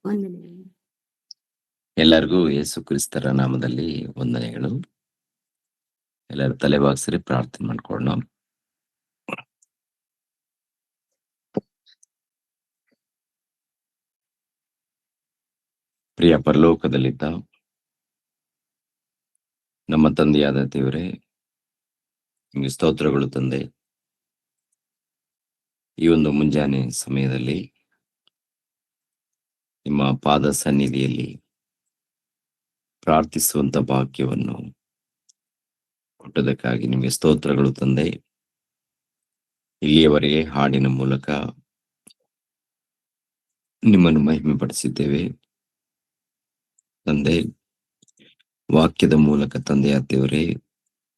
ವಂದನೆಗಳು. ಎಲ್ಲರಿಗೂ ಯೇಸು ಕ್ರಿಸ್ತರ ನಾಮದಲ್ಲಿ ವಂದನೆಗಳು. ಎಲ್ಲರೂ ತಲೆಬಾಗಿಸಿ ಪ್ರಾರ್ಥನೆ ಮಾಡ್ಕೊಳ್ಳೋಣ. ಪ್ರಿಯ ಪರಲೋಕದಲ್ಲಿದ್ದ ನಮ್ಮ ತಂದೆಯಾದ ದೇವರೇ, ನಿಮಗೆ ಸ್ತೋತ್ರಗಳು ತಂದೆ. ಈ ಒಂದು ಮುಂಜಾನೆ ಸಮಯದಲ್ಲಿ ನಿಮ್ಮ ಪಾದ ಸನ್ನಿಧಿಯಲ್ಲಿ ಪ್ರಾರ್ಥಿಸುವಂತ ಭಾಗ್ಯವನ್ನು ಕೊಟ್ಟದಕ್ಕಾಗಿ ನಿಮಗೆ ಸ್ತೋತ್ರಗಳು ತಂದೆ. ಇಲ್ಲಿಯವರೆಗೆ ಹಾಡಿನ ಮೂಲಕ ನಿಮ್ಮನ್ನು ಮಹಿಮೆ ಪಡಿಸಿದ್ದೇವೆ ತಂದೆ. ವಾಕ್ಯದ ಮೂಲಕ ತಂದೆಯ ದೇವರೇ,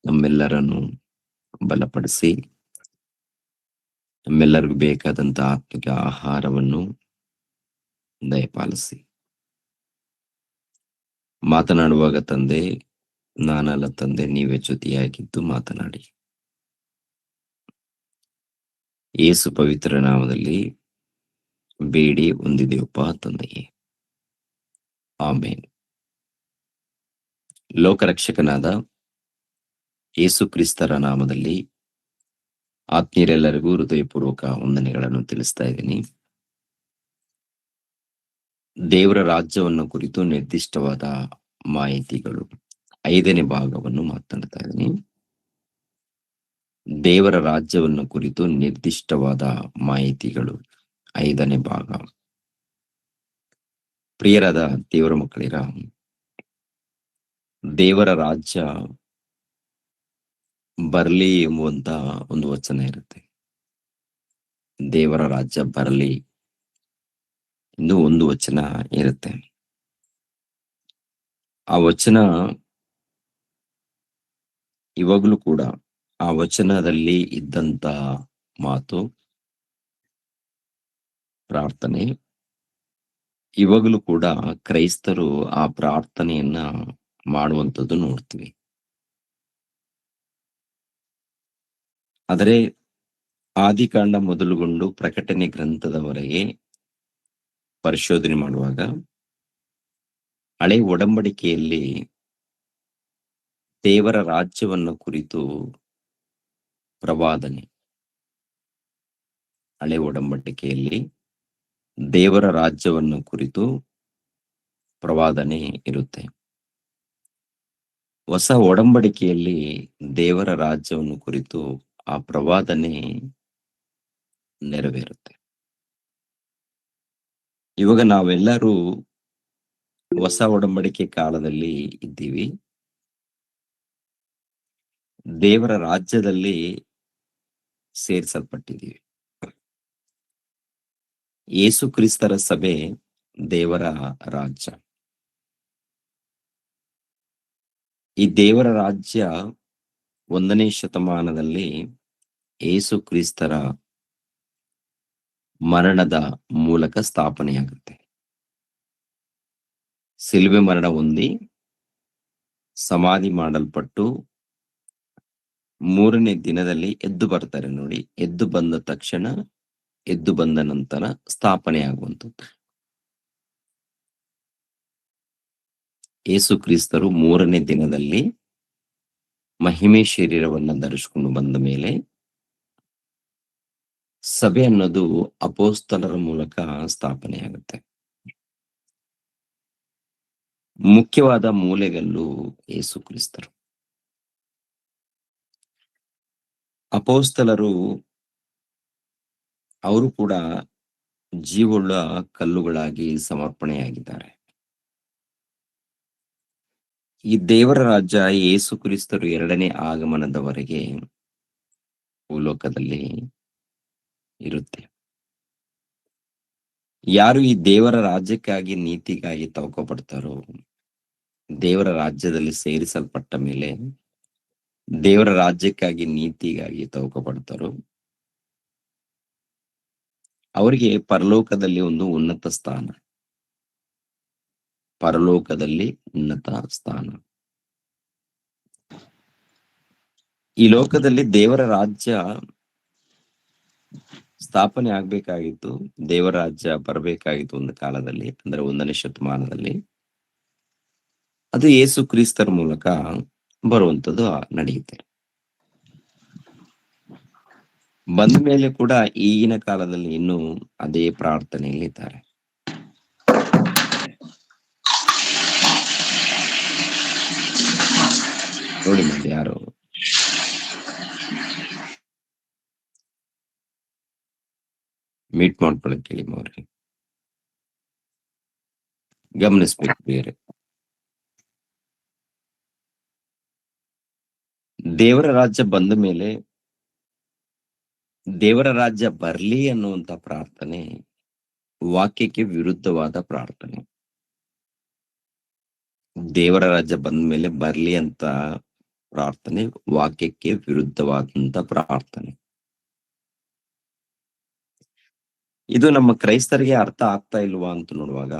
ನಮ್ಮೆಲ್ಲರನ್ನು ಬಲಪಡಿಸಿ ನಮ್ಮೆಲ್ಲರಿಗೂ ಬೇಕಾದಂತ ಆತ್ಮಿಕ ಆಹಾರವನ್ನು ದಯಪಾಲಿಸಿ. ಮಾತನಾಡುವಾಗ ತಂದೆ, ನಾನಲ್ಲ ತಂದೆ, ನೀವೇ ಜೊತೆಯಾಗಿದ್ದು ಮಾತನಾಡಿ. ಯೇಸು ಪವಿತ್ರ ನಾಮದಲ್ಲಿ ಬೇಡಿ ಹೊಂದಿದೆಯಪ್ಪ ತಂದೆಯೇ, ಆಮೇನ್. ಲೋಕರಕ್ಷಕನಾದ ಯೇಸು ಕ್ರಿಸ್ತರ ನಾಮದಲ್ಲಿ ಆತ್ಮೀಯರೆಲ್ಲರಿಗೂ ಹೃದಯಪೂರ್ವಕ ವಂದನೆಗಳನ್ನು ತಿಳಿಸ್ತಾ ಇದ್ದೀನಿ. ದೇವರ ರಾಜ್ಯವನ್ನು ಕುರಿತು ನಿರ್ದಿಷ್ಟವಾದ ಮಾಹಿತಿಗಳು 5ನೇ ಭಾಗವನ್ನು ಮಾತನಾಡ್ತಾ ಇದ್ದೀನಿ. ದೇವರ ರಾಜ್ಯವನ್ನು ಕುರಿತು ನಿರ್ದಿಷ್ಟವಾದ ಮಾಹಿತಿಗಳು 5ನೇ ಭಾಗ. ಪ್ರಿಯರಾದ ದೇವರ ಮಕ್ಕಳಿರ, ದೇವರ ರಾಜ್ಯ ಬರಲಿ ಎಂಬುವಂತ ಒಂದು ವಚನ ಇರುತ್ತೆ. ದೇವರ ರಾಜ್ಯ ಬರಲಿ ಎಂದು ಒಂದು ವಚನ ಇರುತ್ತೆ. ಆ ವಚನ ಇವಾಗಲೂ ಕೂಡ ಆ ವಚನದಲ್ಲಿ ಇದ್ದಂತ ಮಾತು ಪ್ರಾರ್ಥನೆ, ಇವಾಗಲೂ ಕೂಡ ಕ್ರೈಸ್ತರು ಆ ಪ್ರಾರ್ಥನೆಯನ್ನ ಮಾಡುವಂಥದ್ದು ನೋಡ್ತೀವಿ. ಆದರೆ ಆದಿಕಾಂಡ ಮೊದಲುಗೊಂಡು ಪ್ರಕಟಣೆ ಗ್ರಂಥದವರೆಗೆ ಪರಿಶೋಧನೆ ಮಾಡುವಾಗ ಹಳೆ ಒಡಂಬಡಿಕೆಯಲ್ಲಿ ದೇವರ ರಾಜ್ಯವನ್ನು ಕುರಿತು ಪ್ರವಾದನೆ, ಹಳೆ ಒಡಂಬಡಿಕೆಯಲ್ಲಿ ದೇವರ ರಾಜ್ಯವನ್ನು ಕುರಿತು ಪ್ರವಾದನೆ ಇರುತ್ತೆ. ಹೊಸ ಒಡಂಬಡಿಕೆಯಲ್ಲಿ ದೇವರ ರಾಜ್ಯವನ್ನು ಕುರಿತು ಆ ಪ್ರವಾದನೆ ನೆರವೇರುತ್ತೆ. ಇವಾಗ ನಾವೆಲ್ಲರೂ ಹೊಸ ಒಡಂಬಡಿಕೆ ಕಾಲದಲ್ಲಿ ಇದ್ದೀವಿ. ದೇವರ ರಾಜ್ಯದಲ್ಲಿ ಸೇರಿಸಲ್ಪಟ್ಟಿದ್ದೀವಿ. ಯೇಸು ಕ್ರಿಸ್ತರ ಸಭೆ ದೇವರ ರಾಜ್ಯ. ಈ ದೇವರ ರಾಜ್ಯ 1ನೇ ಶತಮಾನದಲ್ಲಿ ಯೇಸು ಕ್ರಿಸ್ತರ ಮರಣದ ಮೂಲಕ ಸ್ಥಾಪನೆಯಾಗುತ್ತೆ. ಸಿಲುಬೆ ಮರಣ ಹೊಂದಿ ಸಮಾಧಿ ಮಾಡಲ್ಪಟ್ಟು 3ನೇ ದಿನದಲ್ಲಿ ಎದ್ದು ಬರ್ತಾರೆ ನೋಡಿ. ಎದ್ದು ಬಂದ ತಕ್ಷಣ, ಎದ್ದು ಬಂದ ನಂತರ ಸ್ಥಾಪನೆ ಆಗುವಂಥದ್ದು. ಯೇಸು ಕ್ರಿಸ್ತರು 3ನೇ ದಿನದಲ್ಲಿ ಮಹಿಮೆ ಶರೀರವನ್ನ ಧರಿಸಿಕೊಂಡು ಬಂದ ಮೇಲೆ ಸಭೆ ಅನ್ನೋದು ಅಪೋಸ್ತಲರ ಮೂಲಕ ಸ್ಥಾಪನೆಯಾಗುತ್ತೆ. ಮುಖ್ಯವಾದ ಮೂಲೆಗಲ್ಲು ಯೇಸು ಕ್ರಿಸ್ತರು. ಅಪೋಸ್ತಲರು ಅವರು ಕೂಡ ಜೀವವುಳ್ಳ ಕಲ್ಲುಗಳಾಗಿ ಸಮರ್ಪಣೆಯಾಗಿದ್ದಾರೆ. ಈ ದೇವರ ರಾಜ್ಯ ಯೇಸು ಕ್ರಿಸ್ತರು 2ನೇ ಆಗಮನದವರೆಗೆ ಭೂಲೋಕದಲ್ಲಿ ಇರುತ್ತೆ. ಯಾರು ಈ ದೇವರ ರಾಜ್ಯಕ್ಕಾಗಿ ನೀತಿಗಾಗಿ ತವಕಪಡ್ತಾರೋ, ದೇವರ ರಾಜ್ಯದಲ್ಲಿ ಸೇರಿಸಲ್ಪಟ್ಟ ಮೇಲೆ ದೇವರ ರಾಜ್ಯಕ್ಕಾಗಿ ನೀತಿಗಾಗಿ ತವಕಪಡ್ತಾರೋ ಅವರಿಗೆ ಪರಲೋಕದಲ್ಲಿ ಒಂದು ಉನ್ನತ ಸ್ಥಾನ. ಪರಲೋಕದಲ್ಲಿ ಉನ್ನತ ಸ್ಥಾನ. ಈ ಲೋಕದಲ್ಲಿ ದೇವರ ರಾಜ್ಯ ಸ್ಥಾಪನೆ ಆಗ್ಬೇಕಾಗಿತ್ತು. ದೇವರ ರಾಜ್ಯ ಬರಬೇಕಾಗಿತ್ತು ಒಂದು ಕಾಲದಲ್ಲಿ, ಅಂದ್ರೆ 1ನೇ ಶತಮಾನದಲ್ಲಿ. ಅದು ಯೇಸು ಕ್ರಿಸ್ತರ ಮೂಲಕ ಬರುವಂತದ್ದು ನಡೆಯುತ್ತೆ. ಬಂದ ಮೇಲೆ ಕೂಡ ಈಗಿನ ಕಾಲದಲ್ಲಿ ಇನ್ನೂ ಅದೇ ಪ್ರಾರ್ಥನೆಯಲ್ಲಿದ್ದಾರೆ. ನೋಡಿ ಮತ್ತೆ ಯಾರು ಮೀಟ್ ಮಾಡ್ಕೊಳಕ್ ಹೇಳಿ ಅವ್ರಿಗೆ. ಗಮನಿಸ್ಬೇಕು ಬೇರೆ. ದೇವರ ರಾಜ್ಯ ಬಂದ ಮೇಲೆ ದೇವರ ರಾಜ್ಯ ಬರ್ಲಿ ಅನ್ನುವಂತ ಪ್ರಾರ್ಥನೆ ವಾಕ್ಯಕ್ಕೆ ವಿರುದ್ಧವಾದ ಪ್ರಾರ್ಥನೆ. ದೇವರ ರಾಜ್ಯ ಬಂದ ಮೇಲೆ ಬರ್ಲಿ ಅಂತ ಪ್ರಾರ್ಥನೆ ವಾಕ್ಯಕ್ಕೆ ವಿರುದ್ಧವಾದಂತ ಪ್ರಾರ್ಥನೆ. ಇದು ನಮ್ಮ ಕ್ರೈಸ್ತರಿಗೆ ಅರ್ಥ ಆಗ್ತಾ ಇಲ್ವಾ ಅಂತ ನೋಡುವಾಗ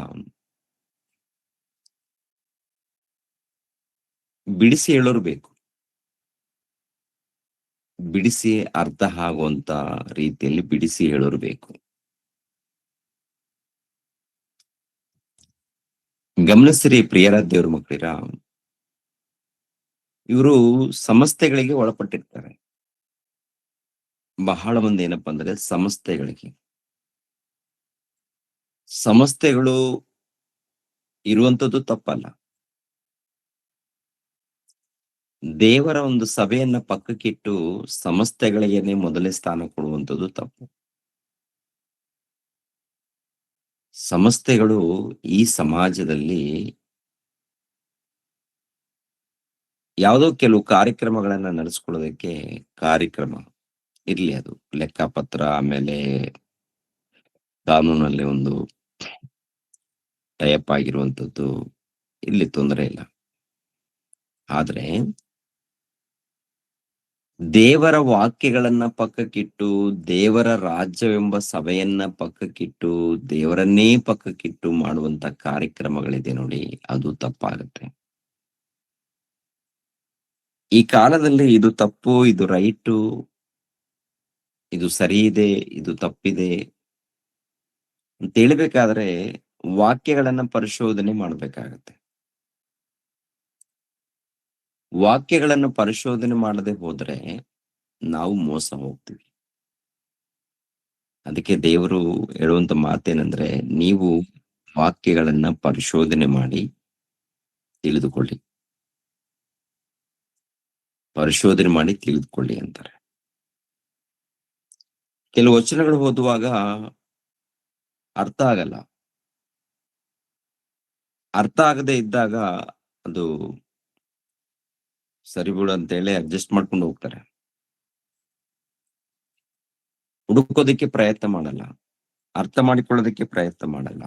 ಬಿಡಿಸಿ ಹೇಳೋರು ಬೇಕು. ಬಿಡಿಸಿ ಅರ್ಥ ಆಗುವಂತ ರೀತಿಯಲ್ಲಿ ಬಿಡಿಸಿ ಹೇಳೋರು ಬೇಕು. ಗಮನಿಸ್ರಿ ಪ್ರಿಯರ ದೇವ್ರ ಮಕ್ಕಳಿರ, ಇವರು ಸಂಸ್ಥೆಗಳಿಗೆ ಒಳಪಟ್ಟಿರ್ತಾರೆ. ಬಹಳ ಮಂದಿ ಏನಪ್ಪಾ ಅಂದ್ರೆ ಸಂಸ್ಥೆಗಳು ಇರುವಂತದ್ದು ತಪ್ಪಲ್ಲ. ದೇವರ ಒಂದು ಸಭೆಯನ್ನ ಪಕ್ಕಕ್ಕಿಟ್ಟು ಸಂಸ್ಥೆಗಳಿಗೇನೆ ಮೊದಲೇ ಸ್ಥಾನ ಕೊಡುವಂತದ್ದು ತಪ್ಪು. ಸಂಸ್ಥೆಗಳು ಈ ಸಮಾಜದಲ್ಲಿ ಯಾವುದೋ ಕೆಲವು ಕಾರ್ಯಕ್ರಮಗಳನ್ನ ನಡೆಸ್ಕೊಳ್ಳೋದಕ್ಕೆ ಕಾರ್ಯಕ್ರಮ ಇರ್ಲಿ, ಅದು ಲೆಕ್ಕಪತ್ರ, ಆಮೇಲೆ ಕಾನೂನಲ್ಲಿ ಒಂದು ಟೈಪ್ ಆಗಿರುವಂತದ್ದು, ಇಲ್ಲಿ ತೊಂದರೆ ಇಲ್ಲ. ಆದ್ರೆ ದೇವರ ವಾಕ್ಯಗಳನ್ನ ಪಕ್ಕಕ್ಕಿಟ್ಟು, ದೇವರ ರಾಜ್ಯವೆಂಬ ಸಭೆಯನ್ನ ಪಕ್ಕಕ್ಕಿಟ್ಟು, ದೇವರನ್ನೇ ಪಕ್ಕಕ್ಕಿಟ್ಟು ಮಾಡುವಂತ ಕಾರ್ಯಕ್ರಮಗಳಿದೆ ನೋಡಿ, ಅದು ತಪ್ಪಾಗುತ್ತೆ. ಈ ಕಾಲದಲ್ಲಿ ಇದು ತಪ್ಪು, ಇದು ರೈಟು, ಇದು ಸರಿ ಇದೆ, ಇದು ತಪ್ಪಿದೆ ಅಂತ ಹೇಳ್ಬೇಕಾದ್ರೆ ವಾಕ್ಯಗಳನ್ನ ಪರಿಶೋಧನೆ ಮಾಡ್ಬೇಕಾಗತ್ತೆ. ವಾಕ್ಯಗಳನ್ನು ಪರಿಶೋಧನೆ ಮಾಡದೆ ಹೋದ್ರೆ ನಾವು ಮೋಸ ಹೋಗ್ತೀವಿ. ಅದಕ್ಕೆ ದೇವರು ಹೇಳುವಂತ ಮಾತೇನಂದ್ರೆ, ನೀವು ವಾಕ್ಯಗಳನ್ನ ಪರಿಶೋಧನೆ ಮಾಡಿ ತಿಳಿದುಕೊಳ್ಳಿ, ಪರಿಶೋಧನೆ ಮಾಡಿ ತಿಳಿದುಕೊಳ್ಳಿ ಅಂತಾರೆ. ಕೆಲವು ವಚನಗಳು ಓದುವಾಗ ಅರ್ಥ ಆಗಲ್ಲ. ಅರ್ಥ ಆಗದೆ ಇದ್ದಾಗ ಅದು ಸರಿ ಬಿಡು ಅಂತ ಹೇಳಿ ಅಡ್ಜಸ್ಟ್ ಮಾಡ್ಕೊಂಡು ಹೋಗ್ತಾರೆ. ಹುಡುಕೋದಕ್ಕೆ ಪ್ರಯತ್ನ ಮಾಡಲ್ಲ, ಅರ್ಥ ಮಾಡಿಕೊಳ್ಳೋದಕ್ಕೆ ಪ್ರಯತ್ನ ಮಾಡಲ್ಲ.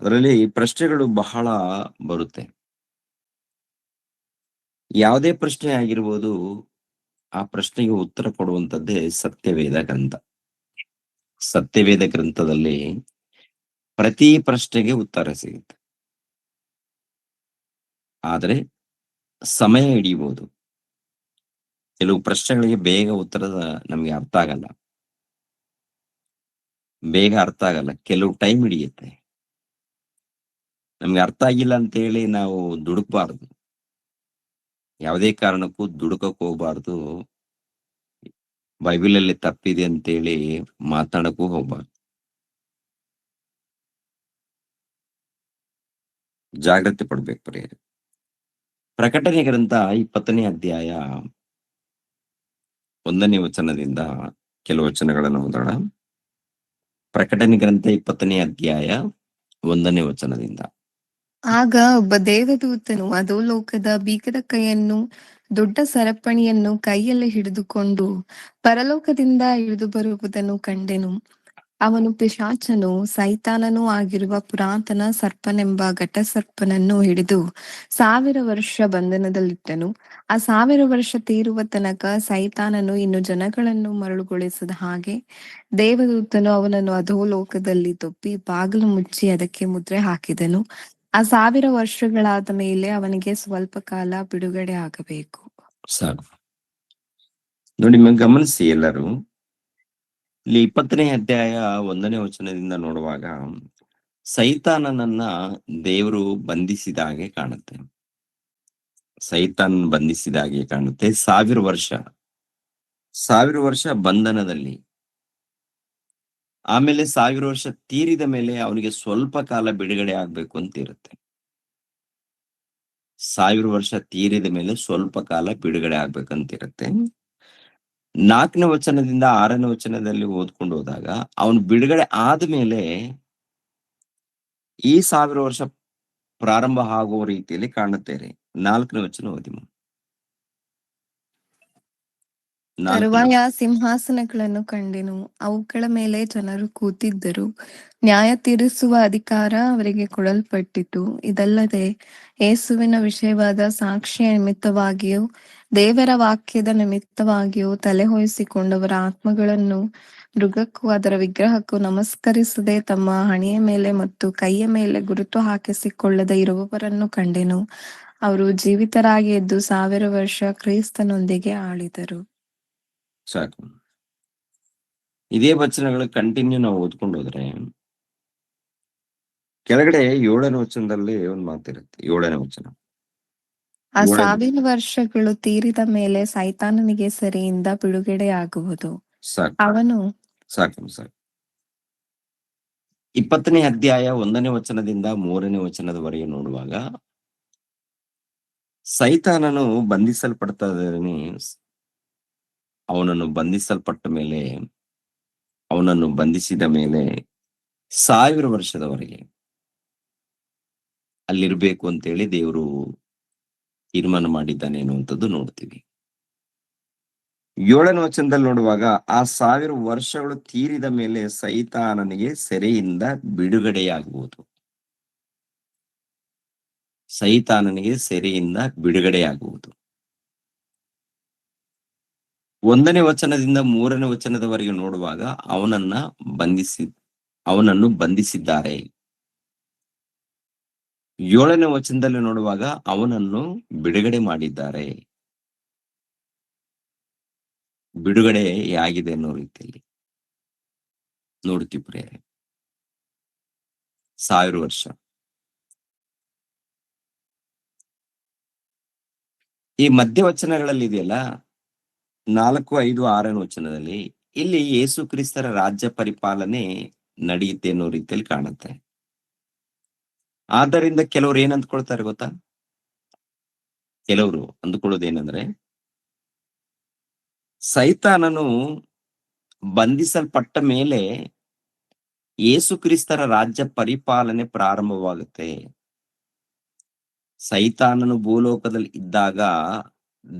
ಅದರಲ್ಲಿ ಪ್ರಶ್ನೆಗಳು ಬಹಳ ಬರುತ್ತೆ. ಯಾವುದೇ ಪ್ರಶ್ನೆ ಆಗಿರ್ಬೋದು, ಆ ಪ್ರಶ್ನೆಗೆ ಉತ್ತರ ಕೊಡುವಂತದ್ದೇ ಸತ್ಯವೇದ ಗ್ರಂಥ. ಸತ್ಯವೇದ ಗ್ರಂಥದಲ್ಲಿ ಪ್ರತಿ ಪ್ರಶ್ನೆಗೆ ಉತ್ತರ ಸಿಗುತ್ತೆ. ಆದ್ರೆ ಸಮಯ ಹಿಡಿಯಬಹುದು. ಕೆಲವು ಪ್ರಶ್ನೆಗಳಿಗೆ ಬೇಗ ಉತ್ತರ ನಮ್ಗೆ ಅರ್ಥ ಆಗಲ್ಲ, ಕೆಲವು ಟೈಮ್ ಹಿಡಿಯುತ್ತೆ. ನಮ್ಗೆ ಅರ್ಥ ಆಗಿಲ್ಲ ಅಂತ ಹೇಳಿ ನಾವು ದುಡುಕ್ಬಾರ್ದು, ಯಾವುದೇ ಕಾರಣಕ್ಕೂ ದುಡುಕಕ್ ಹೋಗ್ಬಾರ್ದು. ಬೈಬಲಲ್ಲಿ ತಪ್ಪಿದೆ ಅಂತೇಳಿ ಮಾತಾಡಕ್ಕೂ ಹೋಗ್ಬಾರ್ದು. ಜಾಗ್ರತೆ ಪಡ್ಬೇಕು ಪ್ರಿಯರೇ. ಪ್ರಕಟಣೆ ಗ್ರಂಥ 20ನೇ ಅಧ್ಯಾಯ 1ನೇ ವಚನದಿಂದ ಕೆಲವು ವಚನಗಳನ್ನು ಓದೋಣ. ಪ್ರಕಟಣೆ ಗ್ರಂಥ 20ನೇ ಅಧ್ಯಾಯ 1ನೇ ವಚನದಿಂದ. ಆಗ ಒಬ್ಬ ದೇವದೂತನು ಅಧೋಲೋಕದ ಬೀಗದ ಕೈಯನ್ನು ದೊಡ್ಡ ಸರಪಣಿಯನ್ನು ಕೈಯಲ್ಲಿ ಹಿಡಿದುಕೊಂಡು ಪರಲೋಕದಿಂದ ಇಳಿದು ಬರುವುದನ್ನು ಕಂಡೆನು. ಅವನು ಪಿಶಾಚನೂ ಸೈತಾನನೂ ಆಗಿರುವ ಪುರಾತನ ಸರ್ಪನೆಂಬ ಘಟಸರ್ಪನನ್ನು ಹಿಡಿದು 1000 ವರ್ಷ ಬಂಧನದಲ್ಲಿಟ್ಟನು. ಆ 1000 ವರ್ಷ ತೀರುವ ತನಕ ಸೈತಾನನು ಇನ್ನು ಜನಗಳನ್ನು ಮರಳುಗೊಳಿಸದ ಹಾಗೆ ದೇವದೂತನು ಅವನನ್ನು ಅಧೋಲೋಕದಲ್ಲಿ ದೊಬ್ಬಿ ಬಾಗಿಲು ಮುಚ್ಚಿ ಅದಕ್ಕೆ ಮುದ್ರೆ ಹಾಕಿದನು. ಆ 1000 ವರ್ಷಗಳಾದ ಮೇಲೆ ಅವನಿಗೆ ಸ್ವಲ್ಪ ಕಾಲ ಬಿಡುಗಡೆ ಆಗಬೇಕು. ಸಾಕು ನೋಡಿ, ಗಮನಿಸಿ ಎಲ್ಲರೂ. ಇಲ್ಲಿ 20ನೇ ಅಧ್ಯಾಯ 1ನೇ ವಚನದಿಂದ ನೋಡುವಾಗ ಸೈತಾನನನ್ನ ದೇವರು ಬಂಧಿಸಿದ ಹಾಗೆ ಕಾಣುತ್ತೆ. ಸೈತಾನ್ ಬಂಧಿಸಿದ ಹಾಗೆ ಕಾಣುತ್ತೆ. 1000 ವರ್ಷ ಬಂಧನದಲ್ಲಿ. ಆಮೇಲೆ 1000 ವರ್ಷ ತೀರಿದ ಮೇಲೆ ಅವನಿಗೆ ಸ್ವಲ್ಪ ಕಾಲ ಬಿಡುಗಡೆ ಆಗ್ಬೇಕು ಅಂತ ಇರುತ್ತೆ. 1000 ವರ್ಷ ತೀರಿದ ಮೇಲೆ ಸ್ವಲ್ಪ ಕಾಲ ಬಿಡುಗಡೆ ಆಗ್ಬೇಕಂತಿರುತ್ತೆ. 4ನೇ ವಚನದಿಂದ 6ನೇ ವಚನದಲ್ಲಿ ಓದ್ಕೊಂಡು ಹೋದಾಗ ಅವನು ಬಿಡುಗಡೆ ಆದ್ಮೇಲೆ ಈ 1000 ವರ್ಷ ಪ್ರಾರಂಭ ಆಗುವ ರೀತಿಯಲ್ಲಿ ಕಾಣುತ್ತೇವೆ. 4ನೇ ವಚನ ಓದಿ. 4ನೇ ತರುವಾಯ ಸಿಂಹಾಸನಗಳನ್ನು ಕಂಡೆನು, ಅವುಗಳ ಮೇಲೆ ಜನರು ಕೂತಿದ್ದರು, ನ್ಯಾಯ ತೀರಿಸುವ ಅಧಿಕಾರ ಅವರಿಗೆ ಕೊಡಲ್ಪಟ್ಟಿತು. ಇದಲ್ಲದೆ ಯೇಸುವಿನ ವಿಷಯವಾದ ಸಾಕ್ಷಿಯ ನಿಮಿತ್ತವಾಗಿಯೂ ದೇವರ ವಾಕ್ಯದ ನಿಮಿತ್ತವಾಗಿಯೂ ತಲೆಹೊಯ್ಸಿಕೊಂಡವರ ಆತ್ಮಗಳನ್ನು ಮೃಗಕ್ಕೂ ಅದರ ವಿಗ್ರಹಕ್ಕೂ ನಮಸ್ಕರಿಸದೆ ತಮ್ಮ ಹಣೆಯ ಮೇಲೆ ಮತ್ತು ಕೈಯ ಮೇಲೆ ಗುರುತು ಹಾಕಿಸಿಕೊಳ್ಳದೆ ಇರುವವರನ್ನು ಕಂಡೆನು. ಅವರು ಜೀವಿತರಾಗಿ ಎದ್ದು 1000 ವರ್ಷ ಕ್ರಿಸ್ತನೊಂದಿಗೆ ಆಳಿದರು. ಸಾಕು. ಇದೇ ವಚನಗಳು ಕಂಟಿನ್ಯೂ ನಾವು ಓದ್ಕೊಂಡು ಹೋದ್ರೆ ಕೆಳಗಡೆ 7ನೇ ವಚನದಲ್ಲಿ ಒಂದು ಮಾತಿರುತ್ತೆ. 7ನೇ ವಚನ. ಆ 7ನೇ 1000 ವರ್ಷಗಳು ತೀರಿದ ಮೇಲೆ ಸೈತಾನನಿಗೆ ಸೆರೆಯಿಂದ ಬಿಡುಗಡೆಯಾಗುವುದು. ಸಾಕು ಅವನು ಸಾಕು ಸಾಕು 20ನೇ ಅಧ್ಯಾಯ 1ನೇ ವಚನದಿಂದ 3ನೇ ವಚನದವರೆಗೆ ನೋಡುವಾಗ ಸೈತಾನನು ಬಂಧಿಸಲ್ಪಡ್ತಾ ಇದ್ದಾನೆ. ಅವನನ್ನು ಬಂಧಿಸಲ್ಪಟ್ಟ ಮೇಲೆ ಅವನನ್ನು ಬಂಧಿಸಿದ ಮೇಲೆ 1000 ವರ್ಷದವರೆಗೆ ಅಲ್ಲಿರ್ಬೇಕು ಅಂತೇಳಿ ದೇವರು ತೀರ್ಮಾನ ಮಾಡಿದ್ದಾನೆ ಅನ್ನುವಂಥದ್ದು ನೋಡ್ತೀವಿ. 7ನೇ ವಚನದಲ್ಲಿ ನೋಡುವಾಗ ಆ 1000 ವರ್ಷಗಳು ತೀರಿದ ಮೇಲೆ ಸೈತಾನನಿಗೆ ಸೆರೆಯಿಂದ ಬಿಡುಗಡೆಯಾಗುವುದು. ಸೈತಾನನಿಗೆ ಸೆರೆಯಿಂದ ಬಿಡುಗಡೆಯಾಗುವುದು. 1ನೇ ವಚನದಿಂದ 3ನೇ ವಚನದವರೆಗೆ ನೋಡುವಾಗ ಅವನನ್ನು ಬಂಧಿಸಿದ್ದಾರೆ. 7ನೇ ವಚನದಲ್ಲಿ ನೋಡುವಾಗ ಅವನನ್ನು ಬಿಡುಗಡೆ ಮಾಡಿದ್ದಾರೆ. ಬಿಡುಗಡೆ ಆಗಿದೆ ಅನ್ನೋ ರೀತಿಯಲ್ಲಿ ನೋಡ್ತೀವಿ ಪ್ರಿಯರೇ. 1000 ವರ್ಷ. ಈ ಮಧ್ಯವಚನಗಳಲ್ಲಿ ಇದೆಯಲ್ಲ 4, 5, 6ನೇ ವಚನದಲ್ಲಿ ಇಲ್ಲಿ ಯೇಸು ಕ್ರಿಸ್ತರ ರಾಜ್ಯ ಪರಿಪಾಲನೆ ನಡೆಯುತ್ತೆ ಅನ್ನೋ ರೀತಿಯಲ್ಲಿ ಕಾಣುತ್ತೆ. ಆದ್ದರಿಂದ ಕೆಲವರು ಏನ್ ಅಂದ್ಕೊಳ್ತಾರೆ ಗೊತ್ತಾ? ಕೆಲವರು ಅಂದುಕೊಳ್ಳೋದೇನಂದ್ರೆ ಸೈತಾನನು ಬಂಧಿಸಲ್ಪಟ್ಟ ಮೇಲೆ ಯೇಸು ಕ್ರಿಸ್ತರ ರಾಜ್ಯ ಪರಿಪಾಲನೆ ಪ್ರಾರಂಭವಾಗುತ್ತೆ. ಸೈತಾನನು ಭೂಲೋಕದಲ್ಲಿ ಇದ್ದಾಗ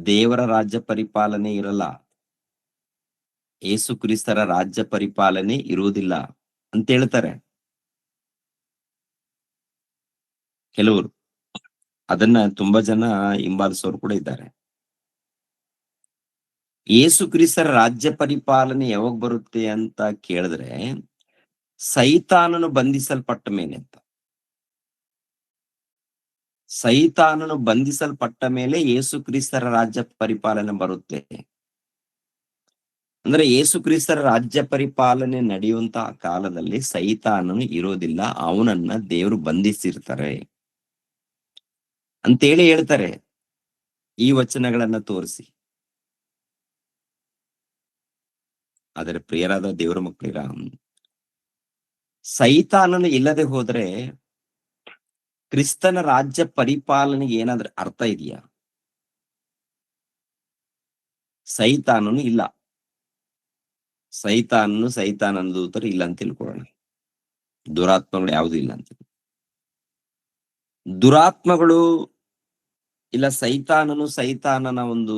ದೇವರ ರಾಜ್ಯ ಪರಿಪಾಲನೆ ಇರಲ್ಲ. ಯೇಸು ಕ್ರಿಸ್ತರ ರಾಜ್ಯ ಪರಿಪಾಲನೆ ಇರುವುದಿಲ್ಲ ಅಂತ ಹೇಳ್ತಾರೆ ಕೆಲವರು. ಅದನ್ನ ತುಂಬಾ ಜನ ಹಿಂಬಾಲಿಸೋರು ಕೂಡ ಇದ್ದಾರೆ. ಯೇಸು ಕ್ರಿಸ್ತರ ರಾಜ್ಯ ಪರಿಪಾಲನೆ ಯಾವಾಗ ಬರುತ್ತೆ ಅಂತ ಕೇಳಿದ್ರೆ ಸೈತಾನನು ಬಂಧಿಸಲ್ಪಟ್ಟ ಮೇಲೆ ಅಂತ. ಸೈತಾನನು ಬಂಧಿಸಲ್ಪಟ್ಟ ಮೇಲೆ ಯೇಸು ಕ್ರಿಸ್ತರ ರಾಜ್ಯ ಪರಿಪಾಲನೆ ಬರುತ್ತೆ. ಅಂದ್ರೆ ಯೇಸು ಕ್ರಿಸ್ತರ ರಾಜ್ಯ ಪರಿಪಾಲನೆ ನಡೆಯುವಂತಹ ಕಾಲದಲ್ಲಿ ಸೈತಾನನು ಇರೋದಿಲ್ಲ, ಅವನನ್ನ ದೇವರು ಬಂಧಿಸಿರ್ತಾರೆ ಅಂತೇಳಿ ಹೇಳ್ತಾರೆ ಈ ವಚನಗಳನ್ನ ತೋರಿಸಿ. ಆದರೆ ಪ್ರಿಯರಾದ ದೇವರ ಮಕ್ಕಳಿಗ, ಸೈತಾನನು ಇಲ್ಲದೆ ಹೋದ್ರೆ ಕ್ರಿಸ್ತನ ರಾಜ್ಯ ಪರಿಪಾಲನೆಗೆ ಏನಾದ್ರೂ ಅರ್ಥ ಇದೆಯಾ? ಸೈತಾನನು ಇಲ್ಲ. ಸೈತಾನನ ದೂತರು ಇಲ್ಲ ಅಂತ ತಿಳ್ಕೊಳ್ಳೋಣ. ದುರಾತ್ಮಗಳು ಯಾವುದು ಇಲ್ಲ ಅಂತ. ದುರಾತ್ಮಗಳು ಇಲ್ಲ, ಸೈತಾನನ ಒಂದು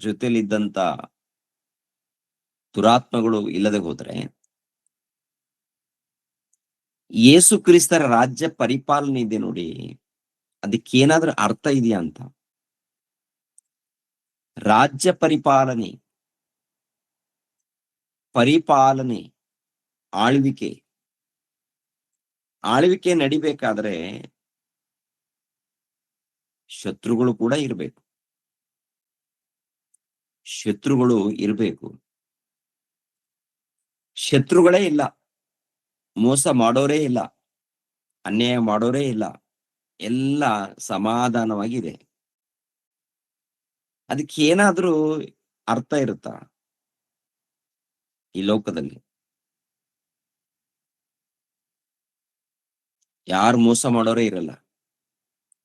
ಜೊತೆಲಿದ್ದಂತ ದುರಾತ್ಮಗಳು ಇಲ್ಲದೆ ಹೋದ್ರೆ ಯೇಸು ಕ್ರಿಸ್ತರ ರಾಜ್ಯ ಪರಿಪಾಲನೆ ಇದೆ ನೋಡಿ, ಅದಕ್ಕೇನಾದ್ರೂ ಅರ್ಥ ಇದೆಯಾ ಅಂತ. ರಾಜ್ಯ ಪರಿಪಾಲನೆ ಆಳ್ವಿಕೆ ನಡಿಬೇಕಾದ್ರೆ ಶತ್ರುಗಳು ಕೂಡ ಇರಬೇಕು. ಶತ್ರುಗಳೇ ಇಲ್ಲ, ಮೋಸ ಮಾಡೋರೇ ಇಲ್ಲ, ಅನ್ಯಾಯ ಮಾಡೋರೇ ಇಲ್ಲ. ಎಲ್ಲ ಸಮಾಧಾನವಾಗಿದೆ. ಅದಕ್ಕೇನಾದ್ರೂ ಅರ್ಥ ಇರುತ್ತಾ ಈ ಲೋಕದಲ್ಲಿ? ಯಾರು ಮೋಸ ಮಾಡೋರೇ ಇರಲ್ಲ.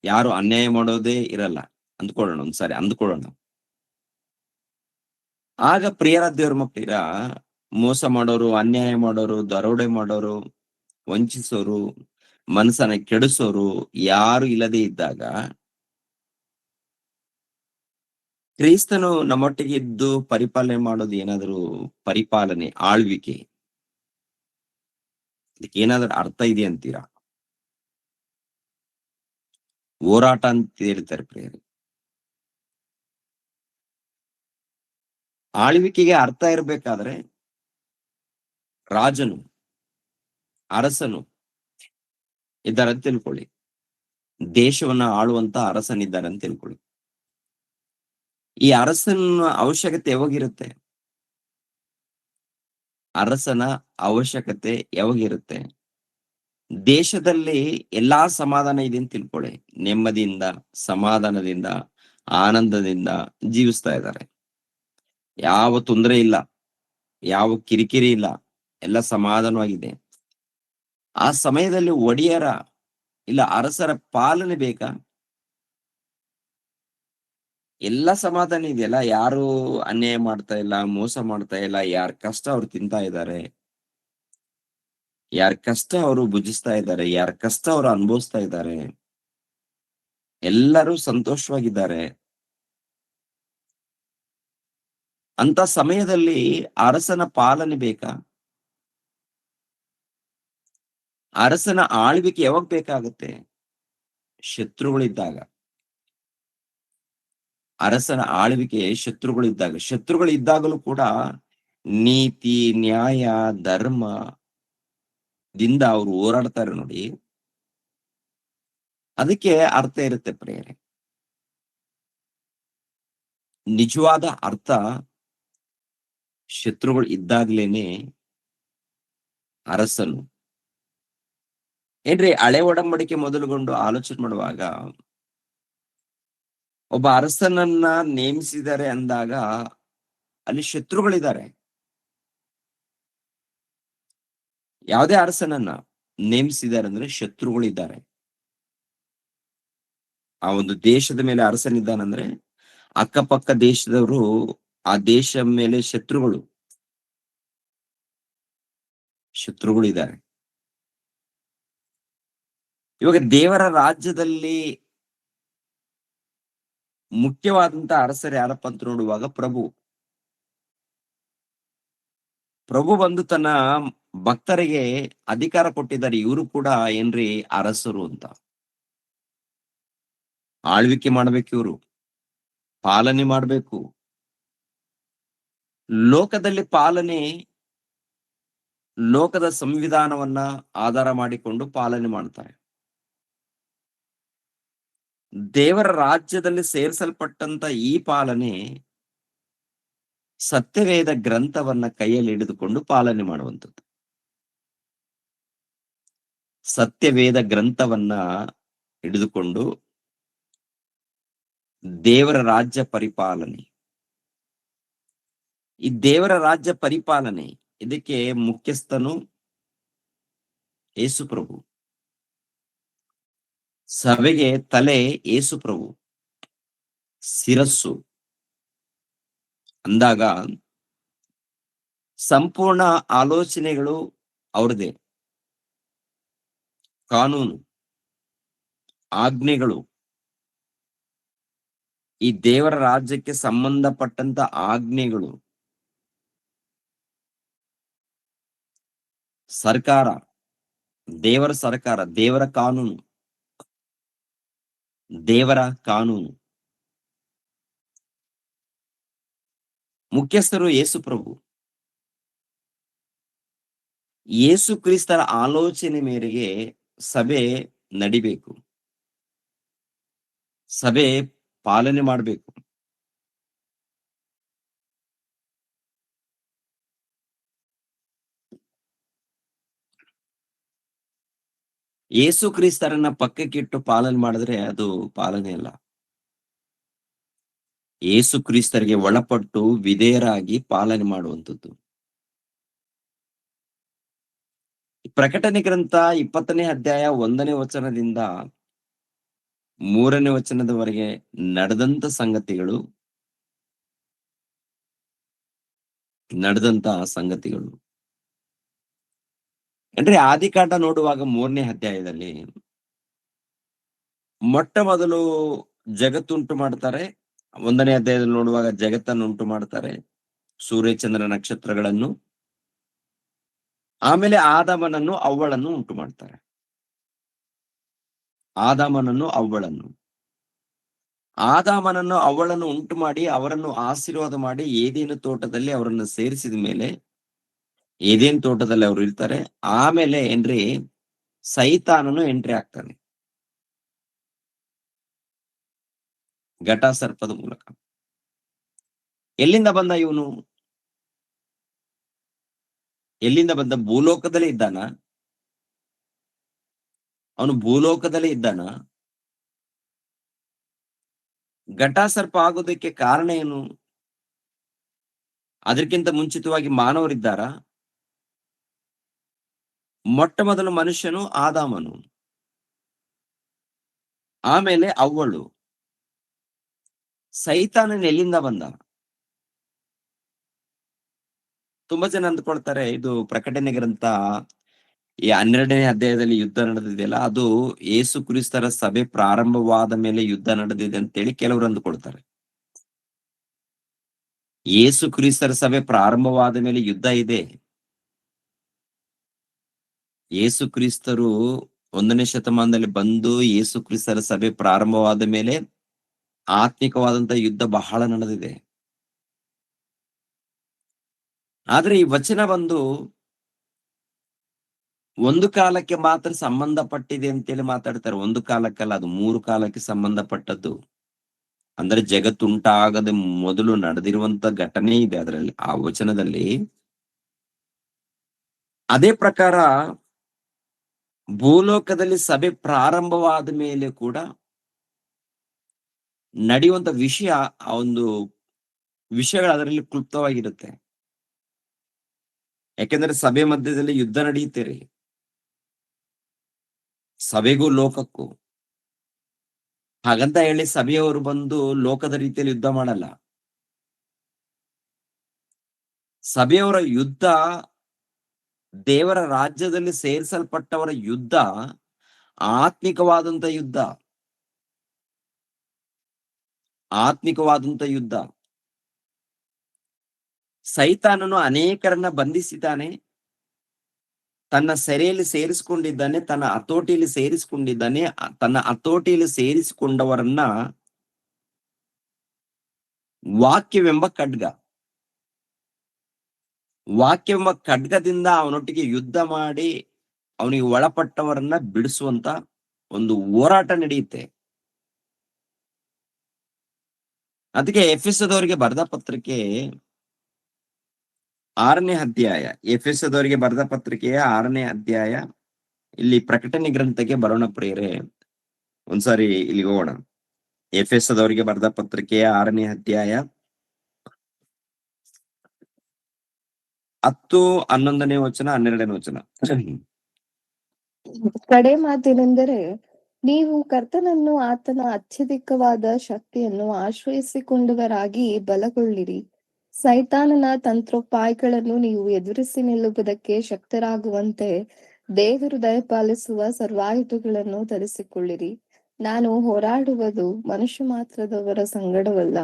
ಯಾರು ಅನ್ಯಾಯ ಮಾಡೋದೇ ಇರಲ್ಲ. ಅಂದ್ಕೊಳ್ಳೋಣ, ಒಂದ್ಸಾರಿ ಅಂದ್ಕೊಳ್ಳೋಣ. ಆಗ ಪ್ರಿಯರ ದೇವ್ರ ಮಕ್ಳಿರ, ಮೋಸ ಮಾಡೋರು, ಅನ್ಯಾಯ ಮಾಡೋರು, ದರೋಡೆ ಮಾಡೋರು, ವಂಚಿಸೋರು, ಮನಸ್ಸನ್ನ ಕೆಡಿಸೋರು ಯಾರು ಇಲ್ಲದೆ ಇದ್ದಾಗ, ಕ್ರಿಸ್ತನು ನಮ್ಮೊಟ್ಟಿಗೆ ಇದ್ದು ಪರಿಪಾಲನೆ ಮಾಡೋದು ಏನಾದ್ರು ಪರಿಪಾಲನೆ, ಆಳ್ವಿಕೆ, ಅದಕ್ಕೇನಾದ್ರೂ ಅರ್ಥ ಇದೆ ಅಂತೀರಾ? ಹೋರಾಟ ಅಂತ ಹೇಳ್ತಾರೆ ಪ್ರಿಯರೇ. ಆಳ್ವಿಕೆಗೆ ಅರ್ಥ ಇರ್ಬೇಕಾದ್ರೆ ರಾಜನು, ಅರಸನು ಇದ್ದಾರಂತ ತಿಳ್ಕೊಳ್ಳಿ. ದೇಶವನ್ನ ಆಳುವಂತ ಅರಸನಿದ್ದಾರೆ ಅಂತ ತಿಳ್ಕೊಳ್ಳಿ. ಈ ಅರಸನ ಅವಶ್ಯಕತೆ ಯಾವಾಗಿರುತ್ತೆ? ಅರಸನ ಅವಶ್ಯಕತೆ ಯಾವಾಗಿರುತ್ತೆ? ದೇಶದಲ್ಲಿ ಎಲ್ಲಾ ಸಮಾಧಾನ ಇದೆ ಅಂತ ತಿಳ್ಕೊಳ್ಳಿ. ನೆಮ್ಮದಿಯಿಂದ, ಸಮಾಧಾನದಿಂದ, ಆನಂದದಿಂದ ಜೀವಿಸ್ತಾ ಇದ್ದಾರೆ. ಯಾವ ತೊಂದರೆ ಇಲ್ಲ, ಯಾವ ಕಿರಿಕಿರಿ ಇಲ್ಲ, ಎಲ್ಲ ಸಮಾಧಾನವಾಗಿದೆ. ಆ ಸಮಯದಲ್ಲಿ ಒಡೆಯರ ಇಲ್ಲ ಅರಸರ ಪಾಲನೆ ಬೇಕಾ? ಎಲ್ಲ ಸಮಾಧಾನ ಇದೆಯಲ್ಲ, ಯಾರು ಅನ್ಯಾಯ ಮಾಡ್ತಾ ಇಲ್ಲ, ಮೋಸ ಮಾಡ್ತಾ ಇಲ್ಲ, ಯಾರ ಕಷ್ಟ ಅವ್ರು ತಿಂತಾ ಇದ್ದಾರೆ, ಯಾರ ಕಷ್ಟ ಅವರು ಭುಜಿಸ್ತಾ ಇದ್ದಾರೆ, ಯಾರ ಕಷ್ಟ ಅವರು ಅನುಭವಿಸ್ತಾ ಇದ್ದಾರೆ, ಎಲ್ಲರೂ ಸಂತೋಷವಾಗಿದ್ದಾರೆ. ಅಂತ ಸಮಯದಲ್ಲಿ ಅರಸನ ಪಾಲನೆ ಬೇಕಾ? ಅರಸನ ಆಳ್ವಿಕೆ ಯಾವಾಗ ಬೇಕಾಗುತ್ತೆ? ಶತ್ರುಗಳಿದ್ದಾಗ. ಅರಸನ ಆಳ್ವಿಕೆ ಶತ್ರುಗಳಿದ್ದಾಗ. ಶತ್ರುಗಳಿದ್ದಾಗಲೂ ಕೂಡ ನೀತಿ, ನ್ಯಾಯ, ಧರ್ಮದಿಂದ ಅವ್ರು ಹೋರಾಡ್ತಾರೆ ನೋಡಿ. ಅದಕ್ಕೆ ಅರ್ಥ ಇರುತ್ತೆ ಪ್ರಿಯರೇ. ನಿಜವಾದ ಅರ್ಥ ಶತ್ರುಗಳು ಇದ್ದಾಗ್ಲೇನೆ ಅರಸನು. ಏನ್ರಿ, ಹಳೆ ಒಡಂಬಡಿಕೆ ಮೊದಲುಗೊಂಡು ಆಲೋಚನೆ ಮಾಡುವಾಗ ಒಬ್ಬ ಅರಸನನ್ನ ನೇಮಿಸಿದ್ದಾರೆ ಅಂದಾಗ ಅಲ್ಲಿ ಶತ್ರುಗಳಿದ್ದಾರೆ. ಯಾವುದೇ ಅರಸನನ್ನ ನೇಮಿಸಿದ್ದಾರೆ ಅಂದ್ರೆ ಶತ್ರುಗಳಿದ್ದಾರೆ. ಆ ಒಂದು ದೇಶದ ಮೇಲೆ ಅರಸನಿದ್ದಾನಂದ್ರೆ ಅಕ್ಕಪಕ್ಕ ದೇಶದವರು ಆ ದೇಶ ಮೇಲೆ ಶತ್ರುಗಳಿದ್ದಾರೆ. ಇವಾಗ ದೇವರ ರಾಜ್ಯದಲ್ಲಿ ಮುಖ್ಯವಾದಂತ ಅರಸರು ಯಾರಪ್ಪ ಅಂತ ನೋಡುವಾಗ ಪ್ರಭು ಬಂದು ತನ್ನ ಭಕ್ತರಿಗೆ ಅಧಿಕಾರ ಕೊಟ್ಟಿದ್ದಾರೆ. ಇವರು ಕೂಡ ಏನ್ರಿ ಅರಸರು ಅಂತ. ಆಳ್ವಿಕೆ ಮಾಡ್ಬೇಕು, ಇವರು ಪಾಲನೆ ಮಾಡ್ಬೇಕು. ಲೋಕದಲ್ಲಿ ಪಾಲನೆ, ಲೋಕದ ಸಂವಿಧಾನವನ್ನ ಆಧಾರ ಮಾಡಿಕೊಂಡು ಪಾಲನೆ ಮಾಡ್ತಾರೆ. ದೇವರ ರಾಜ್ಯದಲ್ಲಿ ಸೇರಿಸಲ್ಪಟ್ಟಂತ ಈ ಪಾಲನೆ ಸತ್ಯವೇದ ಗ್ರಂಥವನ್ನ ಕೈಯಲ್ಲಿ ಹಿಡಿದುಕೊಂಡು ಪಾಲನೆ ಮಾಡುವಂಥದ್ದು. ಸತ್ಯವೇದ ಗ್ರಂಥವನ್ನ ಹಿಡಿದುಕೊಂಡು ದೇವರ ರಾಜ್ಯ ಪರಿಪಾಲನೆ. ಈ ದೇವರ ರಾಜ್ಯ ಪರಿಪಾಲನೆ, ಇದಕ್ಕೆ ಮುಖ್ಯಸ್ಥನು ಯೇಸು ಪ್ರಭು. ಸಭೆಗೆ ತಲೆ ಯೇಸು ಪ್ರಭು, ಶಿರಸ್ಸು ಅಂದಾಗ ಸಂಪೂರ್ಣ ಆಲೋಚನೆಗಳು ಅವ್ರದೇ. ಕಾನೂನು, ಆಜ್ಞೆಗಳು, ಈ ದೇವರ ರಾಜ್ಯಕ್ಕೆ ಸಂಬಂಧಪಟ್ಟಂತ ಆಜ್ಞೆಗಳು, ಸರ್ಕಾರ, ದೇವರ ಸರ್ಕಾರ, ದೇವರ ಕಾನೂನು, ದೇವರ ಕಾನೂನು. ಮುಖ್ಯಸ್ಥರು ಯೇಸು ಪ್ರಭು. ಯೇಸು ಕ್ರಿಸ್ತರ ಆಲೋಚನೆ ಮೇರೆಗೆ ಸಭೆ ನಡಿಬೇಕು, ಸಭೆ ಪಾಲನೆ ಮಾಡಬೇಕು. ಯೇಸು ಕ್ರಿಸ್ತರನ್ನ ಪಕ್ಕಕ್ಕಿಟ್ಟು ಪಾಲನೆ ಮಾಡಿದ್ರೆ ಅದು ಪಾಲನೆ ಅಲ್ಲ. ಯೇಸು ಕ್ರಿಸ್ತರಿಗೆ ಒಳಪಟ್ಟು ವಿಧೇಯರಾಗಿ ಪಾಲನೆ ಮಾಡುವಂಥದ್ದು. ಪ್ರಕಟಣೆ ಗ್ರಂಥ 20ನೇ ಅಧ್ಯಾಯ 1ನೇ ವಚನದಿಂದ 3ನೇ ವಚನದವರೆಗೆ ನಡೆದಂತ ಸಂಗತಿಗಳು. ಅಂದ್ರೆ ಆದಿಕಾಂಡ ನೋಡುವಾಗ 3ನೇ ಅಧ್ಯಾಯದಲ್ಲಿ ಮೊಟ್ಟ ಮೊದಲು ಜಗತ್ತುಂಟು ಮಾಡ್ತಾರೆ. 1ನೇ ಅಧ್ಯಾಯದಲ್ಲಿ ನೋಡುವಾಗ ಜಗತ್ತನ್ನು ಉಂಟು ಮಾಡ್ತಾರೆ, ಸೂರ್ಯ ಚಂದ್ರ ನಕ್ಷತ್ರಗಳನ್ನು. ಆಮೇಲೆ ಆದಾಮನನ್ನು ಅವ್ವಳನ್ನು ಉಂಟು ಮಾಡ್ತಾರೆ. ಆದಾಮನನ್ನು ಅವ್ವಳನ್ನು ಉಂಟು ಮಾಡಿ ಅವರನ್ನು ಆಶೀರ್ವಾದ ಮಾಡಿ ಏದೇನು ತೋಟದಲ್ಲಿ ಅವರನ್ನು ಸೇರಿಸಿದ ಮೇಲೆ ಏದೇನ್ ತೋಟದಲ್ಲಿ ಅವರು ಇರ್ತಾರೆ. ಆಮೇಲೆ ಸೈತಾನನು ಎಂಟ್ರಿ ಆಗ್ತಾನೆ ಘಟಾಸರ್ಪದ ಮೂಲಕ. ಎಲ್ಲಿಂದ ಬಂದ ಇವನು? ಎಲ್ಲಿಂದ ಬಂದ? ಭೂಲೋಕದಲ್ಲೇ ಇದ್ದಾನ? ಅವನು ಭೂಲೋಕದಲ್ಲೇ ಇದ್ದಾನ? ಘಟಾಸರ್ಪ ಆಗೋದಕ್ಕೆ ಕಾರಣ ಏನು? ಅದಕ್ಕಿಂತ ಮುಂಚಿತವಾಗಿ ಮಾನವರಿದ್ದಾರ? ಮೊಟ್ಟ ಮೊದಲು ಮನುಷ್ಯನು ಆದಾಮನು, ಆಮೇಲೆ ಅವ್ವಳು. ಸೈತಾನನ್ ಎಲ್ಲಿಂದ ಬಂದ? ತುಂಬಾ ಜನ ಅಂದ್ಕೊಳ್ತಾರೆ ಇದು ಪ್ರಕಟಣೆ ಗ್ರಂಥ ಈ 12ನೇ ಅಧ್ಯಾಯದಲ್ಲಿ ಯುದ್ಧ ನಡೆದಿದೆಯಲ್ಲ, ಅದು ಯೇಸು ಕ್ರಿಸ್ತರ ಸಭೆ ಪ್ರಾರಂಭವಾದ ಮೇಲೆ ಯುದ್ಧ ನಡೆದಿದೆ ಅಂತೇಳಿ ಕೆಲವರು ಅಂದುಕೊಳ್ತಾರೆ. ಯೇಸು ಕ್ರಿಸ್ತರ ಸಭೆ ಪ್ರಾರಂಭವಾದ ಮೇಲೆ ಯುದ್ಧ ಇದೆ. ಯೇಸು ಕ್ರಿಸ್ತರು 1ನೇ ಶತಮಾನದಲ್ಲಿ ಬಂದು ಯೇಸು ಕ್ರಿಸ್ತರ ಸಭೆ ಪ್ರಾರಂಭವಾದ ಮೇಲೆ ಆತ್ಮಿಕವಾದಂತ ಯುದ್ಧ ಬಹಳ ನಡೆದಿದೆ. ಆದ್ರೆ ಈ ವಚನ ಬಂದು ಒಂದು ಕಾಲಕ್ಕೆ ಮಾತ್ರ ಸಂಬಂಧಪಟ್ಟಿದೆ ಅಂತೇಳಿ ಮಾತಾಡ್ತಾರೆ. ಒಂದು ಕಾಲಕ್ಕಲ್ಲ, ಅದು 3 ಕಾಲಕ್ಕೆ ಸಂಬಂಧಪಟ್ಟದ್ದು. ಅಂದ್ರೆ ಜಗತ್ತುಂಟಾಗದೆ ಮೊದಲು ನಡೆದಿರುವಂತ ಘಟನೆ ಇದೆ ಅದರಲ್ಲಿ, ಆ ವಚನದಲ್ಲಿ. ಅದೇ ಪ್ರಕಾರ ಭೂಲೋಕದಲ್ಲಿ ಸಭೆ ಪ್ರಾರಂಭವಾದ ಮೇಲೆ ಕೂಡ ನಡೆಯುವಂತ ವಿಷಯ, ಆ ಒಂದು ವಿಷಯಗಳು ಅದರಲ್ಲಿ ಕ್ಲುಪ್ತವಾಗಿರುತ್ತೆ. ಯಾಕೆಂದ್ರೆ ಸಭೆ ಮಧ್ಯದಲ್ಲಿ ಯುದ್ಧ ನಡೆಯುತ್ತೀರಿ, ಸಭೆಗೂ ಲೋಕಕ್ಕೂ. ಹಾಗಂತ ಹೇಳಿ ಸಭೆಯವರು ಬಂದು ಲೋಕದ ರೀತಿಯಲ್ಲಿ ಯುದ್ಧ ಮಾಡಲ್ಲ. ಸಭೆಯವರ ಯುದ್ಧ, ದೇವರ ರಾಜ್ಯದಲ್ಲಿ ಸೇರಿಸಲ್ಪಟ್ಟವರ ಯುದ್ಧ ಆತ್ಮಿಕವಾದಂತ ಯುದ್ಧ. ಸೈತಾನನು ಅನೇಕರನ್ನ ಬಂಧಿಸಿದ್ದಾನೆ, ತನ್ನ ಸೆರೆಯಲ್ಲಿ ಸೇರಿಸಿಕೊಂಡಿದ್ದಾನೆ, ತನ್ನ ಹತೋಟಿಯಲ್ಲಿ ಸೇರಿಸಿಕೊಂಡಿದ್ದಾನೆ. ತನ್ನ ಹತೋಟಿಯಲ್ಲಿ ಸೇರಿಸಿಕೊಂಡವರನ್ನ ವಾಕ್ಯವೆಂಬ ಖಡ್ಗದಿಂದ ಅವನೊಟ್ಟಿಗೆ ಯುದ್ಧ ಮಾಡಿ ಅವನಿಗೆ ಒಳಪಟ್ಟವರನ್ನ ಬಿಡಿಸುವಂತ ಒಂದು ಹೋರಾಟ ನಡೆಯುತ್ತೆ. ಅದಕ್ಕೆ ಎಫೆಸದವರಿಗೆ ಬರೆದ ಪತ್ರಿಕೆ 6ನೇ ಅಧ್ಯಾಯ, ಎಫೆಸದವರಿಗೆ ಬರೆದ ಪತ್ರಿಕೆಯ 6ನೇ ಅಧ್ಯಾಯ, ಇಲ್ಲಿ ಪ್ರಕಟಣೆ ಗ್ರಂಥಕ್ಕೆ ಬರೋಣ ಪ್ರಿಯರೇ. ಒಂದ್ಸಾರಿ ಇಲ್ಲಿ ಹೋಗೋಣ. ಎಫೆಸದವರಿಗೆ ಬರೆದ ಪತ್ರಿಕೆಯ 6ನೇ ಅಧ್ಯಾಯ 10, 11ನೇ ವಚನ, 12ನೇ ವಚನ. ಕಡೆ ಮಾತೇನೆಂದರೆ, ನೀವು ಕರ್ತನನ್ನು ಆತನ ಅತ್ಯಧಿಕವಾದ ಶಕ್ತಿಯನ್ನು ಆಶ್ರಯಿಸಿಕೊಂಡವರಾಗಿ ಬಲಗೊಳ್ಳಿರಿ. ಸೈತಾನನ ತಂತ್ರೋಪಾಯಗಳನ್ನು ನೀವು ಎದುರಿಸಿ ನಿಲ್ಲುವುದಕ್ಕೆ ಶಕ್ತರಾಗುವಂತೆ ದೇವರು ದಯಪಾಲಿಸುವ ಸರ್ವಾಯುಧಗಳನ್ನು ಧರಿಸಿಕೊಳ್ಳಿರಿ. ನಾನು ಹೋರಾಡುವುದು ಮನುಷ್ಯ ಮಾತ್ರದವರ ಸಂಗಡವಲ್ಲ,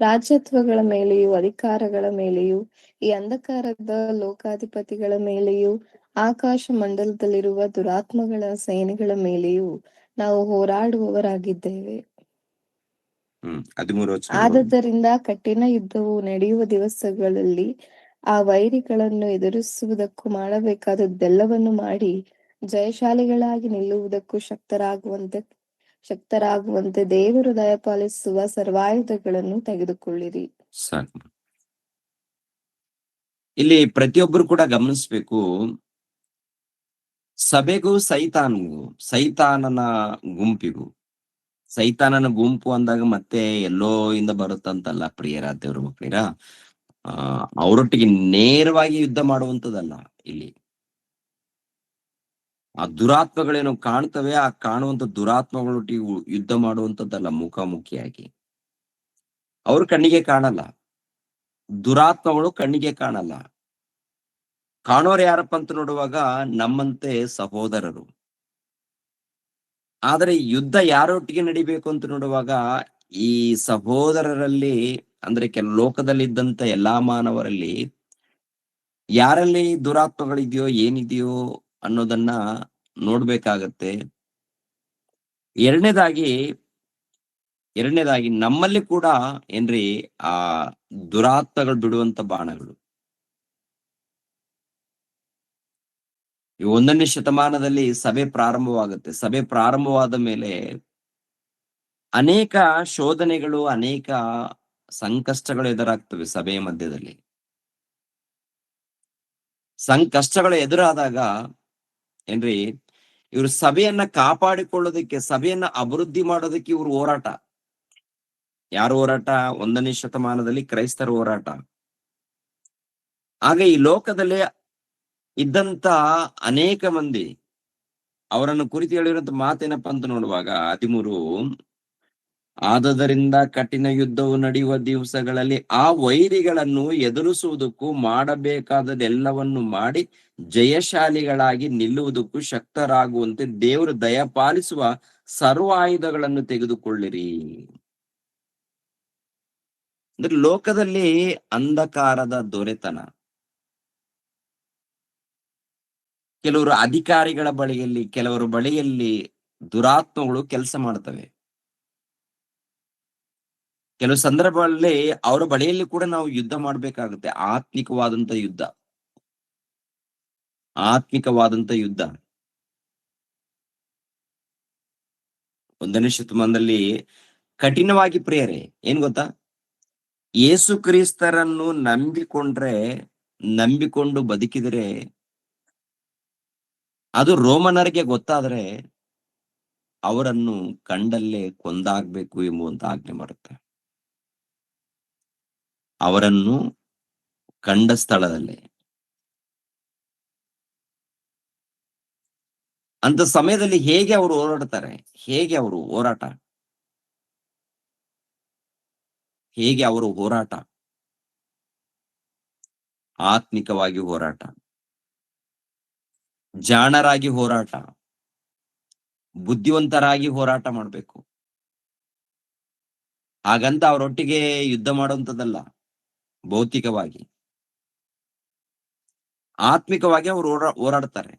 ರಾಜ್ಯತ್ವಗಳ ಮೇಲೆಯೂ ಅಧಿಕಾರಗಳ ಮೇಲೆಯೂ ಈ ಅಂಧಕಾರದ ಲೋಕಾಧಿಪತಿಗಳ ಮೇಲೆಯೂ ಆಕಾಶ ಮಂಡಲದಲ್ಲಿರುವ ದುರಾತ್ಮಗಳ ಸೇನೆಗಳ ಮೇಲೆಯೂ ನಾವು ಹೋರಾಡುವವರಾಗಿದ್ದೇವೆ. 13ನೇ ವಚನ. ಆದದ್ದರಿಂದ ಕಠಿಣ ಯುದ್ಧವು ನಡೆಯುವ ದಿವಸಗಳಲ್ಲಿ ಆ ವೈರಿಗಳನ್ನು ಎದುರಿಸುವುದಕ್ಕೂ ಮಾಡಬೇಕಾದದ್ದೆಲ್ಲವನ್ನು ಮಾಡಿ ಜಯಶಾಲಿಗಳಾಗಿ ನಿಲ್ಲುವುದಕ್ಕೂ ಶಕ್ತರಾಗುವಂತೆ ದೇವರು ದಯಪಾಲಿಸುವ ಸರ್ವಾಯುಧಗಳನ್ನು ತೆಗೆದುಕೊಳ್ಳಿರಿ. ಇಲ್ಲಿ ಪ್ರತಿಯೊಬ್ಬರು ಕೂಡ ಗಮನಿಸ್ಬೇಕು, ಸಭೆಗೂ ಸೈತಾನ್ಗೂ, ಸೈತಾನನ ಗುಂಪಿಗೂ. ಸೈತಾನನ ಗುಂಪು ಅಂದಾಗ ಮತ್ತೆ ಎಲ್ಲೋ ಇಂದ ಬರುತ್ತಂತಲ್ಲ ಪ್ರಿಯರ, ದೇವ್ರ ಮಕ್ಕಳಿರ. ಆ ಅವರೊಟ್ಟಿಗೆ ನೇರವಾಗಿ ಯುದ್ಧ ಮಾಡುವಂತದಲ್ಲ ಇಲ್ಲಿ. ಆ ದುರಾತ್ಮಗಳೇನು ಕಾಣ್ತವೆ, ಆ ಕಾಣುವಂತ ದುರಾತ್ಮಗಳೊಟ್ಟಿಗೆ ಯುದ್ಧ ಮಾಡುವಂತದ್ದಲ್ಲ ಮುಖಾಮುಖಿಯಾಗಿ. ಅವ್ರ ಕಣ್ಣಿಗೆ ಕಾಣಲ್ಲ, ದುರಾತ್ಮಗಳು ಕಣ್ಣಿಗೆ ಕಾಣಲ್ಲ. ಕಾಣೋರು ಯಾರಪ್ಪ ಅಂತ ನೋಡುವಾಗ ನಮ್ಮಂತೆ ಸಹೋದರರು. ಆದರೆ ಯುದ್ಧ ಯಾರೊಟ್ಟಿಗೆ ನಡಿಬೇಕು ಅಂತ ನೋಡುವಾಗ ಈ ಸಹೋದರರಲ್ಲಿ, ಅಂದ್ರೆ ಲೋಕದಲ್ಲಿದ್ದಂತ ಎಲ್ಲಾ ಮಾನವರಲ್ಲಿ ಯಾರಲ್ಲಿ ದುರಾತ್ಮಗಳಿದೆಯೋ ಏನಿದೆಯೋ ಅನ್ನೋದನ್ನ ನೋಡ್ಬೇಕಾಗತ್ತೆ. ಎರಡನೇದಾಗಿ ಎರಡನೇದಾಗಿ ನಮ್ಮಲ್ಲಿ ಕೂಡ ಏನ್ರಿ ಆ ದುರಾತ್ಮಗಳು ಬಿಡುವಂತ ಬಾಣಗಳು. ಈ 1ನೇ ಶತಮಾನದಲ್ಲಿ ಸಭೆ ಪ್ರಾರಂಭವಾಗುತ್ತೆ. ಸಭೆ ಪ್ರಾರಂಭವಾದ ಮೇಲೆ ಅನೇಕ ಶೋಧನೆಗಳು, ಅನೇಕ ಸಂಕಷ್ಟಗಳು ಎದುರಾಗ್ತವೆ ಸಭೆಯ ಮಧ್ಯದಲ್ಲಿ. ಸಂಕಷ್ಟಗಳು ಎದುರಾದಾಗ ಏನ್ರಿ, ಇವರು ಸಭೆಯನ್ನ ಕಾಪಾಡಿಕೊಳ್ಳೋದಕ್ಕೆ, ಸಭೆಯನ್ನ ಅಭಿವೃದ್ಧಿ ಮಾಡೋದಕ್ಕೆ ಇವ್ರ ಹೋರಾಟ. ಯಾರು ಹೋರಾಟ? 1ನೇ ಶತಮಾನದಲ್ಲಿ ಕ್ರೈಸ್ತರ ಹೋರಾಟ. ಆಗ ಈ ಲೋಕದಲ್ಲಿ ಇದ್ದಂತ ಅನೇಕ ಮಂದಿ ಅವರನ್ನು ಕುರಿತು ಹೇಳಿರುವಂತ ಮಾತೇನಪ್ಪ ಅಂತ ನೋಡುವಾಗ 13, ಆದದರಿಂದ ಕಠಿಣ ಯುದ್ಧವು ನಡೆಯುವ ದಿವಸಗಳಲ್ಲಿ ಆ ವೈರಿಗಳನ್ನು ಎದುರಿಸುವುದಕ್ಕೂ ಮಾಡಬೇಕಾದದೆಲ್ಲವನ್ನು ಮಾಡಿ ಜಯಶಾಲಿಗಳಾಗಿ ನಿಲ್ಲುವುದಕ್ಕೂ ಶಕ್ತರಾಗುವಂತೆ ದೇವರು ದಯಪಾಲಿಸುವ ಸರ್ವ ಆಯುಧಗಳನ್ನು ತೆಗೆದುಕೊಳ್ಳಿರಿ. ಅಂದ್ರೆ ಲೋಕದಲ್ಲಿ ಅಂಧಕಾರದ ದೊರೆತನ, ಕೆಲವರು ಅಧಿಕಾರಿಗಳ ಬಳಿಯಲ್ಲಿ, ಕೆಲವರು ಬಳಿಯಲ್ಲಿ ದುರಾತ್ಮಗಳು ಕೆಲಸ ಮಾಡ್ತವೆ. ಕೆಲವು ಸಂದರ್ಭಗಳಲ್ಲಿ ಅವರ ಬಳಿಯಲ್ಲಿ ಕೂಡ ನಾವು ಯುದ್ಧ ಮಾಡ್ಬೇಕಾಗುತ್ತೆ. ಆತ್ಮಿಕವಾದಂತ ಯುದ್ಧ, ಆತ್ಮಿಕವಾದಂತ ಯುದ್ಧ. 1ನೇ ಶತಮಾನದಲ್ಲಿ ಕಠಿಣವಾಗಿ ಪ್ರಿಯರೇ, ಏನ್ ಗೊತ್ತಾ, ಯೇಸು ಕ್ರಿಸ್ತರನ್ನು ನಂಬಿಕೊಂಡು ಬದುಕಿದರೆ ಅದು ರೋಮನರಿಗೆ ಗೊತ್ತಾದ್ರೆ ಅವರನ್ನು ಕಂಡಲ್ಲೇ ಕೊಂದಾಗ್ಬೇಕು ಎಂಬುವಂತ ಆಜ್ಞೆ ಮಾಡುತ್ತೆ. ಅವರನ್ನು ಕಂಡ ಸ್ಥಳದಲ್ಲೇ. ಅಂತ ಸಮಯದಲ್ಲಿ ಹೇಗೆ ಅವರು ಹೋರಾಡ್ತಾರೆ? ಹೇಗೆ ಅವರು ಹೋರಾಟ? ಹೇಗೆ ಅವರು ಹೋರಾಟ? ಆತ್ಮಿಕವಾಗಿ ಹೋರಾಟ, ಜಾಣರಾಗಿ ಹೋರಾಟ, ಬುದ್ಧಿವಂತರಾಗಿ ಹೋರಾಟ ಮಾಡ್ಬೇಕು. ಹಾಗಂತ ಅವರೊಟ್ಟಿಗೆ ಯುದ್ಧ ಮಾಡುವಂತದ್ದಲ್ಲ. ಭೌತಿಕವಾಗಿ, ಆತ್ಮಿಕವಾಗಿ ಅವರು ಹೋರಾಡ್ತಾರೆ.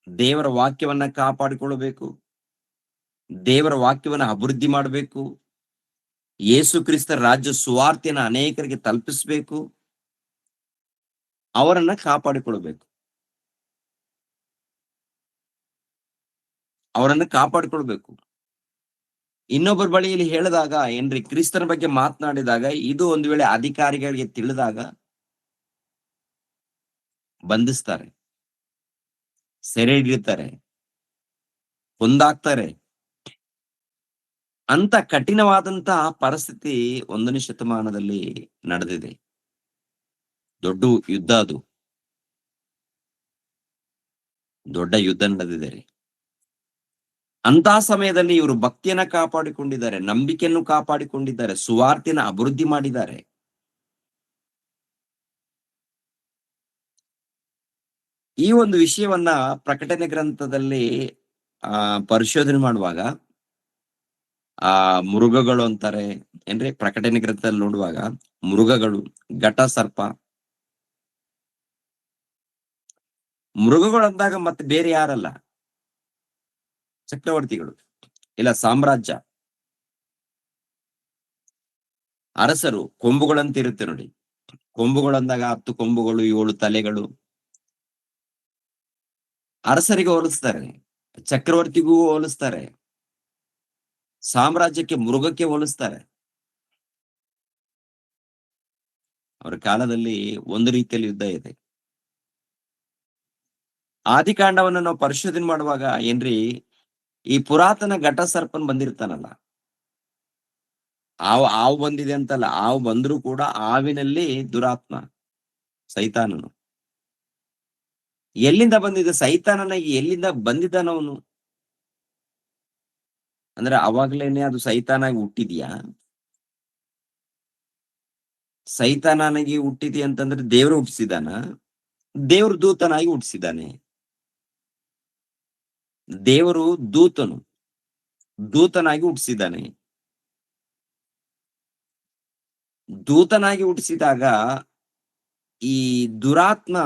ದೇವರ ವಾಕ್ಯವನ್ನ ಕಾಪಾಡಿಕೊಳ್ಳಬೇಕು, ದೇವರ ವಾಕ್ಯವನ್ನ ಅಭಿವೃದ್ಧಿ ಮಾಡಬೇಕು, ಯೇಸು ಕ್ರಿಸ್ತರ ರಾಜ್ಯ ಸುವಾರ್ತೆಯನ್ನ ಅನೇಕರಿಗೆ ತಲುಪಿಸ್ಬೇಕು, ಅವರನ್ನ ಕಾಪಾಡಿಕೊಳ್ಬೇಕು. ಇನ್ನೊಬ್ಬರ ಬಳಿಯಲ್ಲಿ ಹೇಳಿದಾಗ ಏನ್ರಿ, ಕ್ರಿಸ್ತನ ಬಗ್ಗೆ ಮಾತನಾಡಿದಾಗ, ಇದು ಒಂದು ವೇಳೆ ಅಧಿಕಾರಿಗಳಿಗೆ ತಿಳಿದಾಗ ಬಂಧಿಸ್ತಾರೆ, ಸೆರೆ ಹಿಡಿಯುತ್ತಾರೆ, ಕೊಂದಾಕ್ತಾರೆ. ಅಂತ ಕಠಿಣವಾದಂತ ಪರಿಸ್ಥಿತಿ 1ನೇ ಶತಮಾನದಲ್ಲಿ ನಡೆದಿದೆ. ದೊಡ್ಡ ಯುದ್ಧ, ಅದು ದೊಡ್ಡ ಯುದ್ಧ ನಡೆದಿದೆ ರೀ. ಅಂತ ಸಮಯದಲ್ಲಿ ಇವರು ಭಕ್ತಿಯನ್ನ ಕಾಪಾಡಿಕೊಂಡಿದ್ದಾರೆ, ನಂಬಿಕೆಯನ್ನು ಕಾಪಾಡಿಕೊಂಡಿದ್ದಾರೆ, ಸುವಾರ್ತೆನ ಅಭಿವೃದ್ಧಿ ಮಾಡಿದ್ದಾರೆ. ಈ ಒಂದು ವಿಷಯವನ್ನ ಪ್ರಕಟಣೆ ಗ್ರಂಥದಲ್ಲಿ ಪರಿಶೋಧನೆ ಮಾಡುವಾಗ ಆ ಮೃಗಗಳು ಅಂತಾರೆ ಏನ್ರಿ, ಪ್ರಕಟಣೆ ಗ್ರಂಥದಲ್ಲಿ ನೋಡುವಾಗ ಮೃಗಗಳು, ಘಟ ಸರ್ಪ, ಮೃಗಗಳು ಅಂದಾಗ ಮತ್ತೆ ಬೇರೆ ಯಾರಲ್ಲ, ಚಕ್ರವರ್ತಿಗಳು, ಇಲ್ಲ ಸಾಮ್ರಾಜ್ಯ, ಅರಸರು. ಕೊಂಬುಗಳಂತ ಇರುತ್ತೆ ನೋಡಿ, ಕೊಂಬುಗಳು ಅಂದಾಗ 10 ಕೊಂಬುಗಳು, 7 ತಲೆಗಳು. ಅರಸರಿಗೆ ಹೋಲಿಸ್ತಾರೆ, ಚಕ್ರವರ್ತಿಗೂ ಹೋಲಿಸ್ತಾರೆ, ಸಾಮ್ರಾಜ್ಯಕ್ಕೆ, ಮೃಗಕ್ಕೆ ಹೋಲಿಸ್ತಾರೆ. ಅವರ ಕಾಲದಲ್ಲಿ ಒಂದು ರೀತಿಯಲ್ಲಿ ಯುದ್ಧ ಇದೆ. ಆದಿಕಾಂಡವನ್ನ ನಾವು ಪರಿಶೋಧನೆ ಮಾಡುವಾಗ ಏನ್ರಿ, ಈ ಪುರಾತನ ಘಟ ಸರ್ಪನ್ ಬಂದಿರ್ತಾನಲ್ಲ, ಹಾವು ಬಂದಿದೆ ಅಂತಲ್ಲ, ಹಾವು ಬಂದ್ರು ಕೂಡ ಹಾವಿನಲ್ಲಿ ದುರಾತ್ಮ, ಸೈತಾನನು. ಎಲ್ಲಿಂದ ಬಂದಿದೆ ಸೈತಾನನ, ಎಲ್ಲಿಂದ ಬಂದಿದ್ದಾನವನು? ಅಂದ್ರೆ ಅವಾಗ್ಲೇನೆ ಅದು ಸೈತಾನಾಗಿ ಹುಟ್ಟಿದ್ಯಾ? ಸೈತಾನನಾಗಿ ಹುಟ್ಟಿದಿ ಅಂತಂದ್ರೆ ದೇವ್ರು ಹುಟ್ಟಿಸಿದಾನ? ದೇವ್ರ ದೂತನಾಗಿ ಹುಟ್ಟಿಸಿದಾನೆ. ದೇವರು ದೂತನಾಗಿ ಹುಟ್ಟಿಸಿದ್ದಾನೆ. ದೂತನಾಗಿ ಹುಟ್ಟಿಸಿದಾಗ ಈ ದುರಾತ್ಮ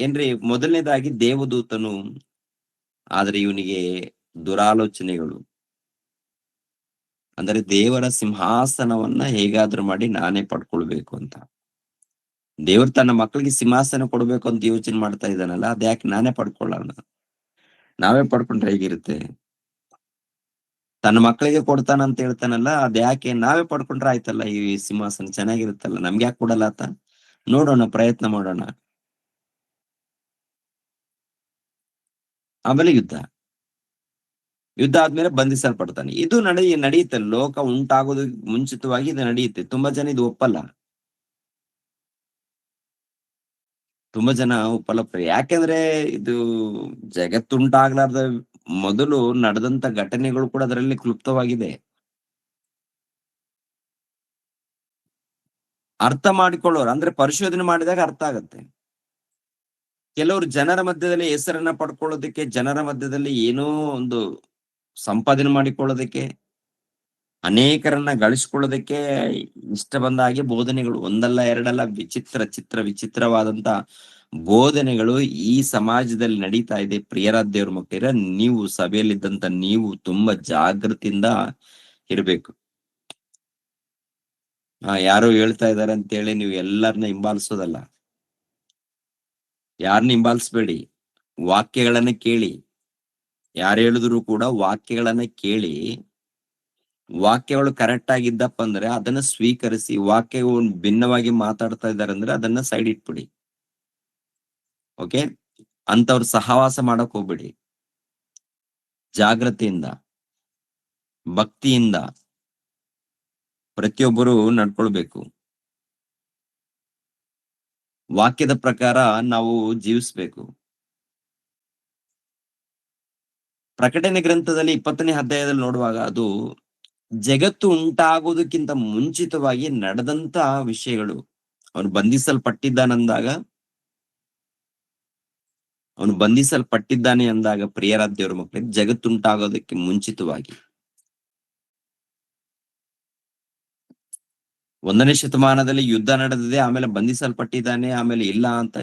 ಏನ್ರಿ, ಮೊದಲನೇದಾಗಿ ದೇವದೂತನು, ಆದ್ರೆ ಇವನಿಗೆ ದುರಾಲೋಚನೆಗಳು. ಅಂದ್ರೆ ದೇವರ ಸಿಂಹಾಸನವನ್ನ ಹೇಗಾದ್ರೂ ಮಾಡಿ ನಾನೇ ಪಡ್ಕೊಳ್ಬೇಕು ಅಂತ. ದೇವ್ರು ತನ್ನ ಮಕ್ಕಳಿಗೆ ಸಿಂಹಾಸನ ಕೊಡ್ಬೇಕು ಅಂತ ಯೋಚನೆ ಮಾಡ್ತಾ ಇದ್ದಾನಲ್ಲ, ಅದ್ಯಾಕೆ ನಾನೇ ಪಡ್ಕೊಳ್ಳೋಣ? ನಾವೇ ಪಡ್ಕೊಂಡ್ರೆ ಹೇಗಿರುತ್ತೆ? ತನ್ನ ಮಕ್ಕಳಿಗೆ ಕೊಡ್ತಾನಂತ ಹೇಳ್ತಾನಲ್ಲ, ಅದ್ಯಾಕೆ ನಾವೇ ಪಡ್ಕೊಂಡ್ರೆ ಆಯ್ತಲ್ಲ, ಈ ಸಿಂಹಾಸನ ಚೆನ್ನಾಗಿರುತ್ತಲ್ಲ, ನಮ್ಗೆ ಯಾಕೆ ಕೊಡಲ್ಲ ಆತ? ನೋಡೋಣ, ಪ್ರಯತ್ನ ಮಾಡೋಣ. ಆಮೇಲೆ ಯುದ್ಧ ಆದ್ಮೇಲೆ ಬಂಧಿಸಲ್ಪಡ್ತಾನೆ. ಇದು ನಡೆಯುತ್ತೆ, ಲೋಕ ಉಂಟಾಗೋದು ಮುಂಚಿತವಾಗಿ ಇದು ನಡೆಯುತ್ತೆ. ತುಂಬಾ ಜನ ಇದು ಒಪ್ಪಲ್ಲ. ತುಂಬಾ ಜನ ಒಪ್ಪಲ್ಲ. ಯಾಕೆಂದ್ರೆ ಇದು ಜಗತ್ತುಂಟಾಗ್ಲಾರ್ದ ಮೊದಲು ನಡೆದಂತ ಘಟನೆಗಳು ಕೂಡ ಅದರಲ್ಲಿ ಕ್ಲುಪ್ತವಾಗಿದೆ. ಅರ್ಥ ಮಾಡಿಕೊಳ್ಳೋರು, ಅಂದ್ರೆ ಪರಿಶೋಧನೆ ಮಾಡಿದಾಗ ಅರ್ಥ ಆಗತ್ತೆ. ಕೆಲವರು ಜನರ ಮಧ್ಯದಲ್ಲಿ ಹೆಸರನ್ನ ಪಡ್ಕೊಳ್ಳೋದಕ್ಕೆ, ಜನರ ಮಧ್ಯದಲ್ಲಿ ಏನೋ ಒಂದು ಸಂಪಾದನೆ ಮಾಡಿಕೊಳ್ಳೋದಕ್ಕೆ, ಅನೇಕರನ್ನ ಗಳಿಸ್ಕೊಳ್ಳೋದಕ್ಕೆ ಇಷ್ಟ ಬಂದ ಹಾಗೆ ಬೋಧನೆಗಳು, ಒಂದಲ್ಲ ಎರಡಲ್ಲ, ವಿಚಿತ್ರವಾದಂತ ಬೋಧನೆಗಳು ಈ ಸಮಾಜದಲ್ಲಿ ನಡೀತಾ ಇದೆ. ಪ್ರಿಯರಾದ ದೇವ್ರ ಮಕ್ಕಳಿರ, ನೀವು ಸಭೆಯಲ್ಲಿದ್ದಂತ ನೀವು ತುಂಬಾ ಜಾಗೃತಿಯಿಂದ ಇರ್ಬೇಕು. ಯಾರೋ ಹೇಳ್ತಾ ಇದಾರೆ ಅಂತೇಳಿ ನೀವು ಎಲ್ಲರನ್ನ ಹಿಂಬಾಲಿಸೋದಲ್ಲ. ಯಾರನ್ನ ಹಿಂಬಾಲಿಸ್ಬೇಡಿ, ವಾಕ್ಯಗಳನ್ನ ಕೇಳಿ. ಯಾರು ಹೇಳಿದ್ರು ಕೂಡ ವಾಕ್ಯಗಳನ್ನ ಕೇಳಿ, ವಾಕ್ಯಗಳು ಕರೆಕ್ಟ್ ಆಗಿದ್ದಪ್ಪ ಅಂದ್ರೆ ಅದನ್ನ ಸ್ವೀಕರಿಸಿ. ವಾಕ್ಯಗಳು ಭಿನ್ನವಾಗಿ ಮಾತಾಡ್ತಾ ಇದ್ದಾರೆ ಅಂದ್ರೆ ಅದನ್ನ ಸೈಡ್ ಇಟ್ಬಿಡಿ. ಓಕೆ, ಅಂತವ್ರ ಸಹವಾಸ ಮಾಡಕ್ ಹೋಗ್ಬಿಡಿ. ಜಾಗ್ರತೆಯಿಂದ, ಭಕ್ತಿಯಿಂದ ಪ್ರತಿಯೊಬ್ಬರು ನಡ್ಕೊಳ್ಬೇಕು. ವಾಕ್ಯದ ಪ್ರಕಾರ ನಾವು ಜೀವಿಸ್ಬೇಕು. ಪ್ರಕಟಣೆ ಗ್ರಂಥದಲ್ಲಿ 20ನೇ ಅಧ್ಯಾಯದಲ್ಲಿ ನೋಡುವಾಗ ಅದು ಜಗತ್ತು ಉಂಟಾಗುವುದಕ್ಕಿಂತ ಮುಂಚಿತವಾಗಿ ನಡೆದಂತ ವಿಷಯಗಳು. ಅವನು ಬಂಧಿಸಲ್ಪಟ್ಟಿದ್ದಾನೆ ಅಂದಾಗ ಪ್ರಿಯರಾದ ದೇವರ ಮಕ್ಕಳಿಗೆ, ಜಗತ್ತುಂಟಾಗೋದಕ್ಕೆ ಮುಂಚಿತವಾಗಿ 1ನೇ ಶತಮಾನದಲ್ಲಿ ಯುದ್ಧ ನಡೆದಿದೆ, ಆಮೇಲೆ ಬಂಧಿಸಲ್ಪಟ್ಟಿದ್ದಾನೆ, ಆಮೇಲೆ ಇಲ್ಲ ಅಂತ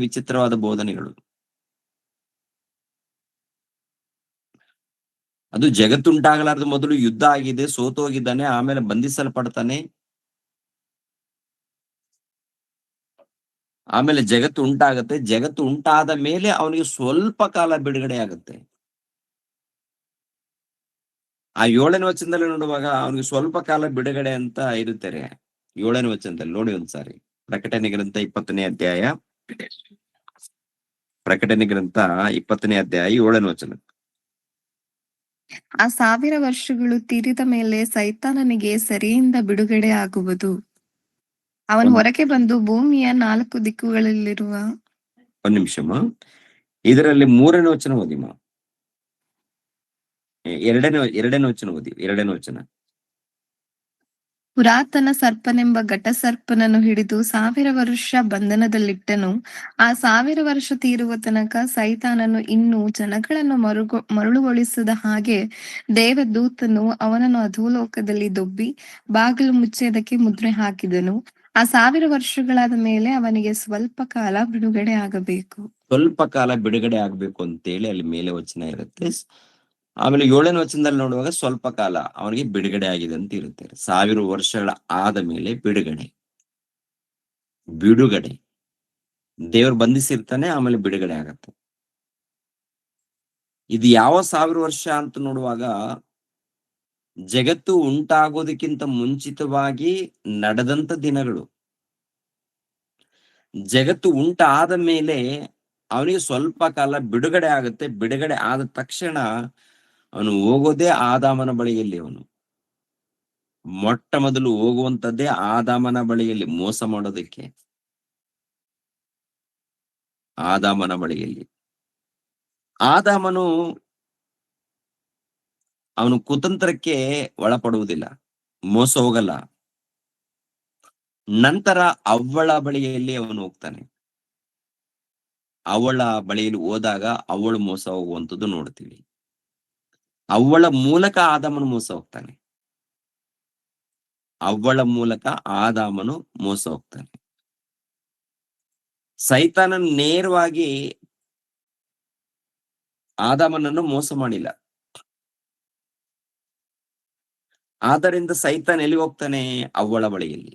ವಿಚಿತ್ರವಾದ ಬೋಧನೆಗಳು. ಅದು ಜಗತ್ತುಂಟಾಗಲಾರ್ದ ಮೊದಲು ಯುದ್ಧ ಆಗಿದೆ, ಸೋತು ಹೋಗಿದ್ದಾನೆ, ಆಮೇಲೆ ಬಂಧಿಸಲ್ಪಡ್ತಾನೆ, ಆಮೇಲೆ ಜಗತ್ತು ಉಂಟಾಗತ್ತೆ. ಜಗತ್ತು ಉಂಟಾದ ಮೇಲೆ ಅವನಿಗೆ ಸ್ವಲ್ಪ ಕಾಲ ಬಿಡುಗಡೆ ಆಗುತ್ತೆ. ಆ 7ನೇ ವಚನದಲ್ಲಿ ನೋಡುವಾಗ ಅವನಿಗೆ ಸ್ವಲ್ಪ ಕಾಲ ಬಿಡುಗಡೆ ಅಂತ ಇರುತ್ತಾರೆ. 7ನೇ ವಚನದಲ್ಲಿ ನೋಡಿ ಒಂದ್ಸಾರಿ, ಪ್ರಕಟಣೆ ಗ್ರಂಥ 20ನೇ ಅಧ್ಯಾಯ, ಪ್ರಕಟಣೆ ಗ್ರಂಥ 20ನೇ ಅಧ್ಯಾಯ 7ನೇ ವಚನ. ಆ 1000 ವರ್ಷಗಳು ತೀರಿದ ಮೇಲೆ ಸೈತಾನನಿಗೆ ಸೆರೆಯಿಂದ ಬಿಡುಗಡೆ ಆಗುವುದು. ಅವನು ಹೊರಗೆ ಬಂದು ಭೂಮಿಯ 4 ದಿಕ್ಕುಗಳಲ್ಲಿರುವ ಒಂದ್ ನಿಮಿಷಮ್ಮ, ಇದರಲ್ಲಿ 3ನೇ ವಚನ ಓದಿಮ್ಮ. ಎರಡನೇ ವಚನ ಓದಿ, 2ನೇ ವಚನ. ಪುರಾತನ ಸರ್ಪನೆಂಬ ಘಟಸರ್ಪನನ್ನು ಹಿಡಿದು 1000 ವರ್ಷ ಬಂಧನದಲ್ಲಿಟ್ಟನು. ಆ 1000 ವರ್ಷ ತೀರುವ ತನಕ ಸೈತಾನನು ಇನ್ನೂ ಜನಗಳನ್ನು ಮರುಳುಗೊಳಿಸದ ಹಾಗೆ ದೇವದೂತನು ಅವನನ್ನು ಅಧೋಲೋಕದಲ್ಲಿ ದೊಬ್ಬಿ ಬಾಗಿಲು ಮುಚ್ಚೆದಕ್ಕೆ ಮುದ್ರೆ ಹಾಕಿದನು. ಆ 1000 ವರ್ಷಗಳಾದ ಮೇಲೆ ಅವನಿಗೆ ಸ್ವಲ್ಪ ಕಾಲ ಬಿಡುಗಡೆ ಆಗಬೇಕು. ಸ್ವಲ್ಪ ಕಾಲ ಬಿಡುಗಡೆ ಆಗ್ಬೇಕು ಅಂತೇಳಿ ಅಲ್ಲಿ ಮೇಲೆ ವಚನ ಇರುತ್ತೆ. ಆಮೇಲೆ 7ನೇ ವಚನದಲ್ಲಿ ನೋಡುವಾಗ ಸ್ವಲ್ಪ ಕಾಲ ಅವನಿಗೆ ಬಿಡುಗಡೆ ಆಗಿದೆ ಅಂತ ಇರುತ್ತೆ. 1000 ವರ್ಷಗಳ ಆದ ಮೇಲೆ ಬಿಡುಗಡೆ ದೇವರು ಬಂಧಿಸಿರ್ತಾನೆ, ಆಮೇಲೆ ಬಿಡುಗಡೆ ಆಗತ್ತೆ. ಇದು ಯಾವ 1000 ವರ್ಷ ಅಂತ ನೋಡುವಾಗ, ಜಗತ್ತು ಉಂಟಾಗೋದಕ್ಕಿಂತ ಮುಂಚಿತವಾಗಿ ನಡೆದಂತ ದಿನಗಳು. ಜಗತ್ತು ಉಂಟಾದ ಮೇಲೆ ಅವನಿಗೆ ಸ್ವಲ್ಪ ಕಾಲ ಬಿಡುಗಡೆ ಆಗುತ್ತೆ. ಬಿಡುಗಡೆ ಆದ ತಕ್ಷಣ ಅವನು ಹೋಗೋದೇ ಆದಾಮನ ಬಳಿಯಲ್ಲಿ. ಅವನು ಮೊಟ್ಟ ಮೊದಲು ಹೋಗುವಂತದ್ದೇ ಆದಾಮನ ಬಳಿಯಲ್ಲಿ ಮೋಸ ಮಾಡೋದಕ್ಕೆ. ಆದಾಮನ ಬಳಿಯಲ್ಲಿ ಆದಾಮನು ಅವನು ಕುತಂತ್ರಕ್ಕೆ ಒಳಪಡುವುದಿಲ್ಲ, ಮೋಸ ಹೋಗಲ್ಲ. ನಂತರ ಅವ್ವಳ ಬಳಿಯಲ್ಲಿ ಅವನು ಹೋಗ್ತಾನೆ. ಅವಳ ಬಳಿಯಲ್ಲಿ ಹೋದಾಗ ಅವಳು ಮೋಸ ಹೋಗುವಂಥದ್ದು ನೋಡ್ತೀವಿ. ಅವ್ವಳ ಮೂಲಕ ಆದಾಮನು ಮೋಸ ಹೋಗ್ತಾನೆ. ಅವ್ವಳ ಮೂಲಕ ಆದಾಮನು ಮೋಸ ಹೋಗ್ತಾನೆ. ಸೈತಾನನು ನೇರವಾಗಿ ಆದಾಮನನ್ನು ಮೋಸ ಮಾಡಿಲ್ಲ. ಆದ್ದರಿಂದ ಸೈತಾನ್ ಎಲ್ಲಿ ಹೋಗ್ತಾನೆ? ಅವ್ವಳ ಬಳಿಯಲ್ಲಿ.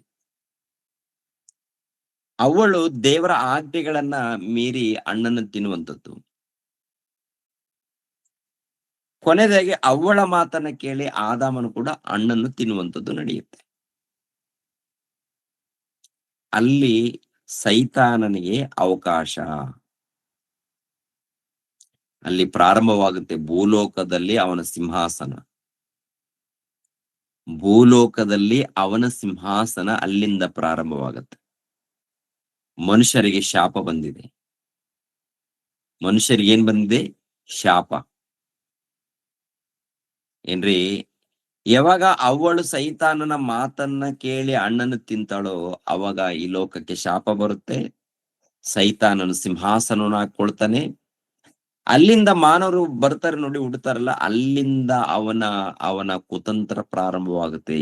ಅವಳು ದೇವರ ಆಜ್ಞೆಗಳನ್ನ ಮೀರಿ ಹಣ್ಣನ್ನು ತಿನ್ನುವಂಥದ್ದು. ಕೊನೆಯದಾಗಿ ಅವ್ವಳ ಮಾತನ್ನ ಕೇಳಿ ಆದಾಮನು ಕೂಡ ಹಣ್ಣನ್ನು ತಿನ್ನುವಂಥದ್ದು ನಡೆಯುತ್ತೆ. ಅಲ್ಲಿ ಸೈತಾನನಿಗೆ ಅವಕಾಶ. ಅಲ್ಲಿ ಪ್ರಾರಂಭವಾಗುತ್ತೆ ಭೂಲೋಕದಲ್ಲಿ ಅವನ ಸಿಂಹಾಸನ. ಭೂಲೋಕದಲ್ಲಿ ಅವನ ಸಿಂಹಾಸನ ಅಲ್ಲಿಂದ ಪ್ರಾರಂಭವಾಗುತ್ತೆ. ಮನುಷ್ಯರಿಗೆ ಶಾಪ ಬಂದಿದೆ. ಮನುಷ್ಯರಿಗೆ ಏನ್ ಬಂದಿದೆ? ಶಾಪ. ಏನ್ರಿ, ಯಾವಾಗ ಅವಳು ಸೈತಾನನ ಮಾತನ್ನ ಕೇಳಿ ಹಣ್ಣನ್ನು ತಿಂತಾಳೋ ಅವಾಗ ಈ ಲೋಕಕ್ಕೆ ಶಾಪ ಬರುತ್ತೆ. ಸೈತಾನನು ಸಿಂಹಾಸನವನ್ನ ಹಾಕೊಳ್ತಾನೆ. ಅಲ್ಲಿಂದ ಮಾನವರು ಬರ್ತಾರೆ ನೋಡಿ, ಹುಡ್ತಾರಲ್ಲ, ಅಲ್ಲಿಂದ ಅವನ ಅವನ ಕುತಂತ್ರ ಪ್ರಾರಂಭವಾಗುತ್ತೆ.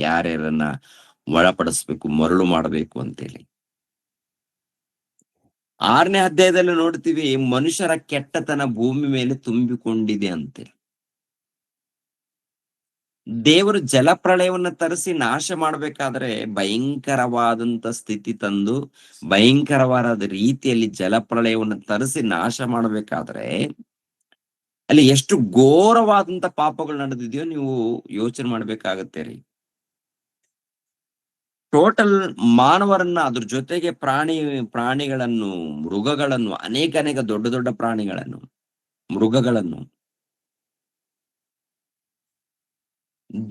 ಯಾರ್ಯಾರನ್ನ ಒಳಪಡಿಸ್ಬೇಕು, ಮರಳು ಮಾಡಬೇಕು ಅಂತೇಳಿ. 6ನೇ ಅಧ್ಯಾಯದಲ್ಲಿ ನೋಡ್ತೀವಿ, ಮನುಷ್ಯರ ಕೆಟ್ಟತನ ಭೂಮಿ ಮೇಲೆ ತುಂಬಿಕೊಂಡಿದೆ ಅಂತೆ. ದೇವರು ಜಲಪ್ರಳಯವನ್ನ ತರಿಸಿ ನಾಶ ಮಾಡ್ಬೇಕಾದ್ರೆ ಭಯಂಕರವಾದಂತ ಸ್ಥಿತಿ ತಂದು, ಭಯಂಕರವಾದ ರೀತಿಯಲ್ಲಿ ಜಲಪ್ರಳಯವನ್ನ ತರಿಸಿ ನಾಶ ಮಾಡ್ಬೇಕಾದ್ರೆ ಅಲ್ಲಿ ಎಷ್ಟು ಘೋರವಾದಂತ ಪಾಪಗಳು ನಡೆದಿದೆಯೋ ನೀವು ಯೋಚನೆ ಮಾಡ್ಬೇಕಾಗತ್ತೆ ರೀ. ಟೋಟಲ್ ಮಾನವರನ್ನ, ಅದ್ರ ಜೊತೆಗೆ ಪ್ರಾಣಿಗಳನ್ನು, ಮೃಗಗಳನ್ನು, ಅನೇಕ ದೊಡ್ಡ ದೊಡ್ಡ ಪ್ರಾಣಿಗಳನ್ನು, ಮೃಗಗಳನ್ನು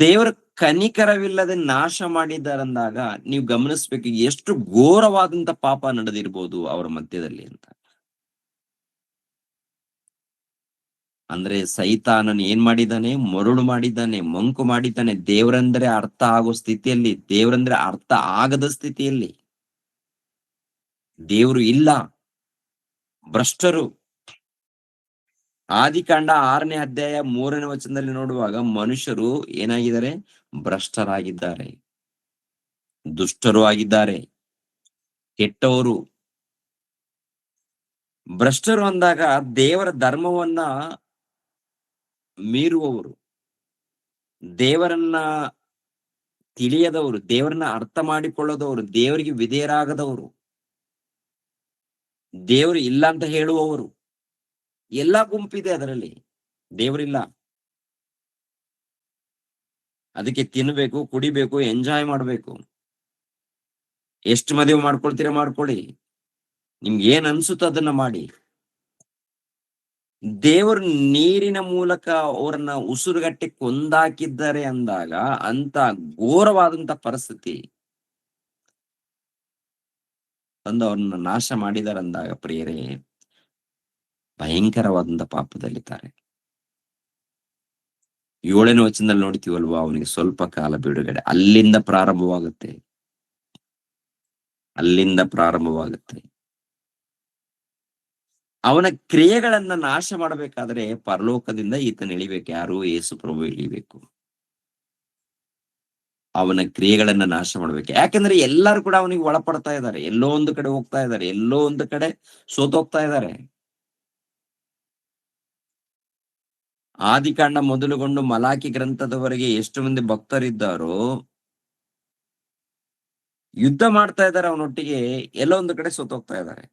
ದೇವರ ಕನಿಕರವಿಲ್ಲದೆ ನಾಶ ಮಾಡಿದ್ದಾರಂದಾಗ ನೀವು ಗಮನಿಸ್ಬೇಕು ಎಷ್ಟು ಘೋರವಾದಂತ ಪಾಪ ನಡೆದಿರ್ಬೋದು ಅವರ ಮಧ್ಯದಲ್ಲಿ ಅಂತ. ಅಂದ್ರೆ ಸೈತಾನನ್ ಏನ್ ಮಾಡಿದ್ದಾನೆ? ಮರುಳು ಮಾಡಿದ್ದಾನೆ, ಮಂಕು ಮಾಡಿದ್ದಾನೆ. ದೇವರಂದ್ರೆ ಅರ್ಥ ಆಗೋ ಸ್ಥಿತಿಯಲ್ಲಿ, ದೇವರಂದ್ರೆ ಅರ್ಥ ಆಗದ ಸ್ಥಿತಿಯಲ್ಲಿ. ದೇವರು ಇಲ್ಲ, ಭ್ರಷ್ಟರು. ಆದಿಕಾಂಡ 6ನೇ ಅಧ್ಯಾಯ 3ನೇ ವಚನದಲ್ಲಿ ನೋಡುವಾಗ ಮನುಷ್ಯರು ಏನಾಗಿದ್ದಾರೆ? ಭ್ರಷ್ಟರಾಗಿದ್ದಾರೆ, ದುಷ್ಟರು ಆಗಿದ್ದಾರೆ, ಕೆಟ್ಟವರು. ಭ್ರಷ್ಟರು ಅಂದಾಗ ದೇವರ ಧರ್ಮವನ್ನ ಮೀರುವವರು, ದೇವರನ್ನ ತಿಳಿಯದವರು, ದೇವರನ್ನ ಅರ್ಥ ಮಾಡಿಕೊಳ್ಳದವರು, ದೇವರಿಗೆ ವಿಧೇಯರಾಗದವರು, ದೇವರು ಇಲ್ಲ ಅಂತ ಹೇಳುವವರು. ಎಲ್ಲಾ ಗುಂಪಿದೆ ಅದರಲ್ಲಿ. ದೇವರಿಲ್ಲ. ಅದಕ್ಕೆ ತಿನ್ಬೇಕು, ಕುಡಿಬೇಕು, ಎಂಜಾಯ್ ಮಾಡ್ಬೇಕು. ಎಷ್ಟು ಮದುವೆ ಮಾಡ್ಕೊಳ್ತೀರಾ ಮಾಡ್ಕೊಳ್ಳಿ, ನಿಮ್ಗೆ ಏನ್ ಅನ್ಸುತ್ತೋ ಅದನ್ನ ಮಾಡಿ. ದೇವರು ನೀರಿನ ಮೂಲಕ ಅವರನ್ನ ಉಸಿರುಗಟ್ಟಿ ಕೊಂದಾಕಿದ್ದಾರೆ ಅಂದಾಗ ಅಂತ ಘೋರವಾದಂತ ಪರಿಸ್ಥಿತಿ ತಂದು ಅವ್ರನ್ನ ನಾಶ ಮಾಡಿದಾರೆ ಅಂದಾಗ ಪ್ರಿಯರೇ, ಭಯಂಕರವಾದಂತ ಪಾಪದಲ್ಲಿದ್ದಾರೆ. 7ನೇ ವಚನದಲ್ಲಿ ನೋಡ್ತೀವಲ್ವಾ, ಅವನಿಗೆ ಸ್ವಲ್ಪ ಕಾಲ ಬಿಡುಗಡೆ. ಅಲ್ಲಿಂದ ಪ್ರಾರಂಭವಾಗುತ್ತೆ, ಅಲ್ಲಿಂದ ಪ್ರಾರಂಭವಾಗುತ್ತೆ. ಅವನ ಕ್ರಿಯೆಗಳನ್ನ ನಾಶ ಮಾಡಬೇಕಾದ್ರೆ ಪರಲೋಕದಿಂದ ಈತನ ಇಳಿಬೇಕು. ಯಾರು? ಯೇಸು ಪ್ರಭು ಇಳಿಬೇಕು. ಅವನ ಕ್ರಿಯೆಗಳನ್ನ ನಾಶ ಮಾಡ್ಬೇಕು. ಯಾಕಂದ್ರೆ ಎಲ್ಲರೂ ಕೂಡ ಅವನಿಗೆ ಒಳಪಡ್ತಾ ಇದ್ದಾರೆ. ಎಲ್ಲೋ ಒಂದು ಕಡೆ ಹೋಗ್ತಾ ಇದ್ದಾರೆ, ಎಲ್ಲೋ ಒಂದು ಕಡೆ ಸೋತೋಗ್ತಾ ಇದ್ದಾರೆ. ಆದಿಕಾಂಡ ಮೊದಲುಗೊಂಡು ಮಲಾಕಿ ಗ್ರಂಥದವರೆಗೆ ಎಷ್ಟು ಮಂದಿ ಭಕ್ತರಿದ್ದಾರೋ ಯುದ್ಧ ಮಾಡ್ತಾ ಇದ್ದಾರೆ ಅವನೊಟ್ಟಿಗೆ, ಎಲ್ಲೋ ಒಂದು ಕಡೆ ಸೋತೋಗ್ತಾ ಇದ್ದಾರೆ.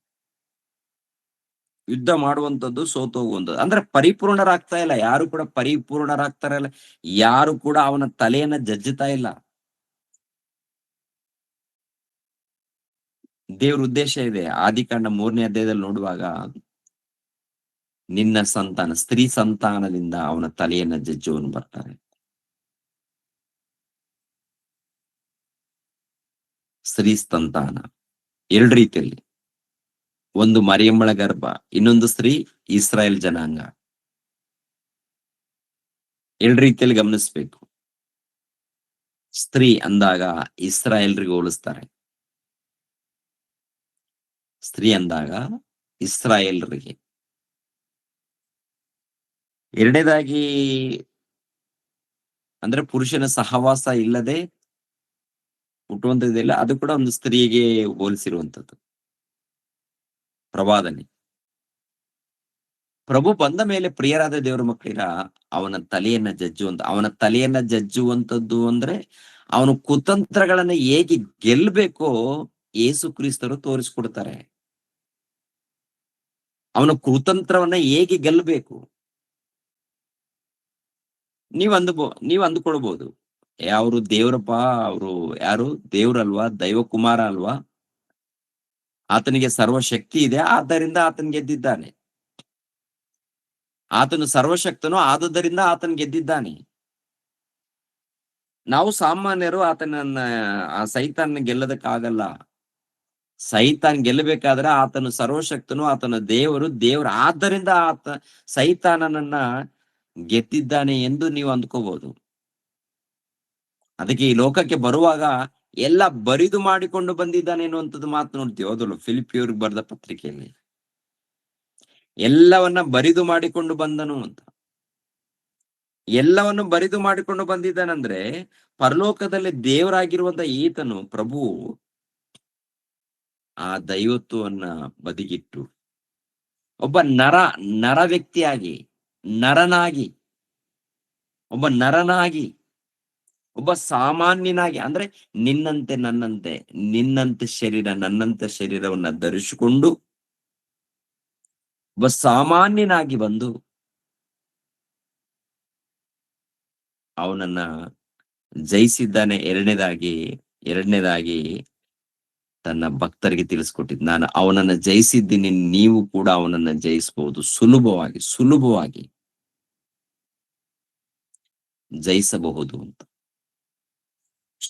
ಯುದ್ಧ ಮಾಡುವಂಥದ್ದು, ಸೋತು ಹೋಗುವಂಥದ್ದು. ಅಂದ್ರೆ ಪರಿಪೂರ್ಣರಾಗ್ತಾ ಇಲ್ಲ. ಯಾರು ಕೂಡ ಪರಿಪೂರ್ಣರಾಗ್ತಾ ಇಲ್ಲ. ಯಾರು ಕೂಡ ಅವನ ತಲೆಯನ್ನ ಜಜ್ಜುತ್ತಾ ಇಲ್ಲ. ದೇವ್ರ ಉದ್ದೇಶ ಇದೆ. ಆದಿಕಾಂಡ 3ನೇ ಅಧ್ಯಾಯದಲ್ಲಿ ನೋಡುವಾಗ, ನಿನ್ನ ಸಂತಾನ, ಸ್ತ್ರೀ ಸಂತಾನದಿಂದ ಅವನ ತಲೆಯನ್ನ ಜಜ್ಜುವನು ಬರ್ತಾನೆ. ಸ್ತ್ರೀ ಸಂತಾನ 2 ರೀತಿಯಲ್ಲಿ. ಒಂದು ಮರಿಯಮ್ಮಳ ಗರ್ಭ, ಇನ್ನೊಂದು ಸ್ತ್ರೀ ಇಸ್ರಾಯೇಲ್ ಜನಾಂಗ. 2 ರೀತಿಯಲ್ಲಿ ಗಮನಿಸ್ಬೇಕು. ಸ್ತ್ರೀ ಅಂದಾಗ ಇಸ್ರಾಯೇಲ್ರಿಗೆ ಹೋಲಿಸ್ತಾರೆ. ಸ್ತ್ರೀ ಅಂದಾಗ ಇಸ್ರಾಯೇಲ್ರಿಗೆ. ಎರಡನೇದಾಗಿ ಅಂದ್ರೆ ಪುರುಷನ ಸಹವಾಸ ಇಲ್ಲದೆ ಹುಟ್ಟುವಂತದ್ದಿಲ್ಲ, ಅದು ಕೂಡ ಒಂದು ಸ್ತ್ರೀಗೆ ಹೋಲಿಸಿರುವಂತದ್ದು. ಪ್ರವಾದನೆ. ಪ್ರಭು ಬಂದ ಮೇಲೆ ಪ್ರಿಯರಾದ ದೇವರ ಮಕ್ಕಳಿರ ಅವನ ತಲೆಯನ್ನ ಜಜ್ಜುವಂತದ್ದು ಅಂದ್ರೆ ಅವನ ಕುತಂತ್ರಗಳನ್ನ ಹೇಗೆ ಗೆಲ್ಬೇಕೋ ಯೇಸು ಕ್ರಿಸ್ತರು ತೋರಿಸ್ಕೊಡ್ತಾರೆ. ಅವನ ಕುತಂತ್ರವನ್ನ ಹೇಗೆ ಗೆಲ್ಲಬೇಕು. ನೀವ್ ಅಂದ್ಕೊಳ್ಬಹುದು, ಅವರು ದೇವ್ರಪ್ಪ, ಅವರು ಯಾರು ದೇವ್ರಲ್ವಾ, ದೈವ ಕುಮಾರ ಅಲ್ವಾ, ಆತನಿಗೆ ಸರ್ವಶಕ್ತಿ ಇದೆ, ಆದ್ದರಿಂದ ಆತನ್ ಗೆದ್ದಿದ್ದಾನೆ. ಆತನು ಸರ್ವಶಕ್ತನು, ಆದುದರಿಂದ ಆತನ್ ಗೆದ್ದಿದ್ದಾನೆ. ನಾವು ಸಾಮಾನ್ಯರು ಆತನನ್ನ, ಆ ಸೈತಾನ್ ಗೆಲ್ಲದಕ್ಕಾಗಲ್ಲ. ಸೈತಾನ್ ಗೆಲ್ಲಬೇಕಾದ್ರೆ ಆತನು ಸರ್ವಶಕ್ತನು, ಆತನ ದೇವರು ಆದ್ದರಿಂದ ಸೈತಾನನನ್ನ ಗೆದ್ದಿದ್ದಾನೆ ಎಂದು ನೀವು ಅಂದ್ಕೋಬಹುದು. ಅದಕ್ಕೆ ಈ ಲೋಕಕ್ಕೆ ಬರುವಾಗ ಎಲ್ಲ ಬರಿದು ಮಾಡಿಕೊಂಡು ಬಂದಿದ್ದಾನೆ ಎನ್ನುವಂಥದ್ದು ಮಾತು ನೋಡ್ತೀವಿ. ಹೌದಲ್ಲ, ಫಿಲಿಪಿಯವ್ರಿಗೆ ಬರೆದ ಪತ್ರಿಕೆಯಲ್ಲಿ ಎಲ್ಲವನ್ನ ಬರಿದು ಮಾಡಿಕೊಂಡು ಬಂದನು ಅಂತ. ಎಲ್ಲವನ್ನು ಬರಿದು ಮಾಡಿಕೊಂಡು ಬಂದಿದ್ದಾನಂದ್ರೆ ಪರಲೋಕದಲ್ಲಿ ದೇವರಾಗಿರುವಂತ ಈತನು, ಪ್ರಭು, ಆ ದೈವತ್ವವನ್ನ ಬದಿಗಿಟ್ಟು ಒಬ್ಬ ನರ ವ್ಯಕ್ತಿಯಾಗಿ, ನರನಾಗಿ, ಒಬ್ಬ ಸಾಮಾನ್ಯನಾಗಿ, ಅಂದ್ರೆ ನಿನ್ನಂತೆ ಶರೀರ, ನನ್ನಂತೆ ಶರೀರವನ್ನ ಧರಿಸಿಕೊಂಡು ಒಬ್ಬ ಸಾಮಾನ್ಯನಾಗಿ ಬಂದು ಅವನನ್ನ ಜಯಿಸಿದ್ದಾನೆ. ಎರಡನೇದಾಗಿ ತನ್ನ ಭಕ್ತರಿಗೆ ತಿಳಿಸ್ಕೊಟ್ಟಿದ್ದು, ನಾನು ಅವನನ್ನ ಜಯಿಸಿದ್ದೀನಿ, ನೀವು ಕೂಡ ಅವನನ್ನ ಜಯಿಸಬಹುದು, ಸುಲಭವಾಗಿ ಜಯಿಸಬಹುದು ಅಂತ.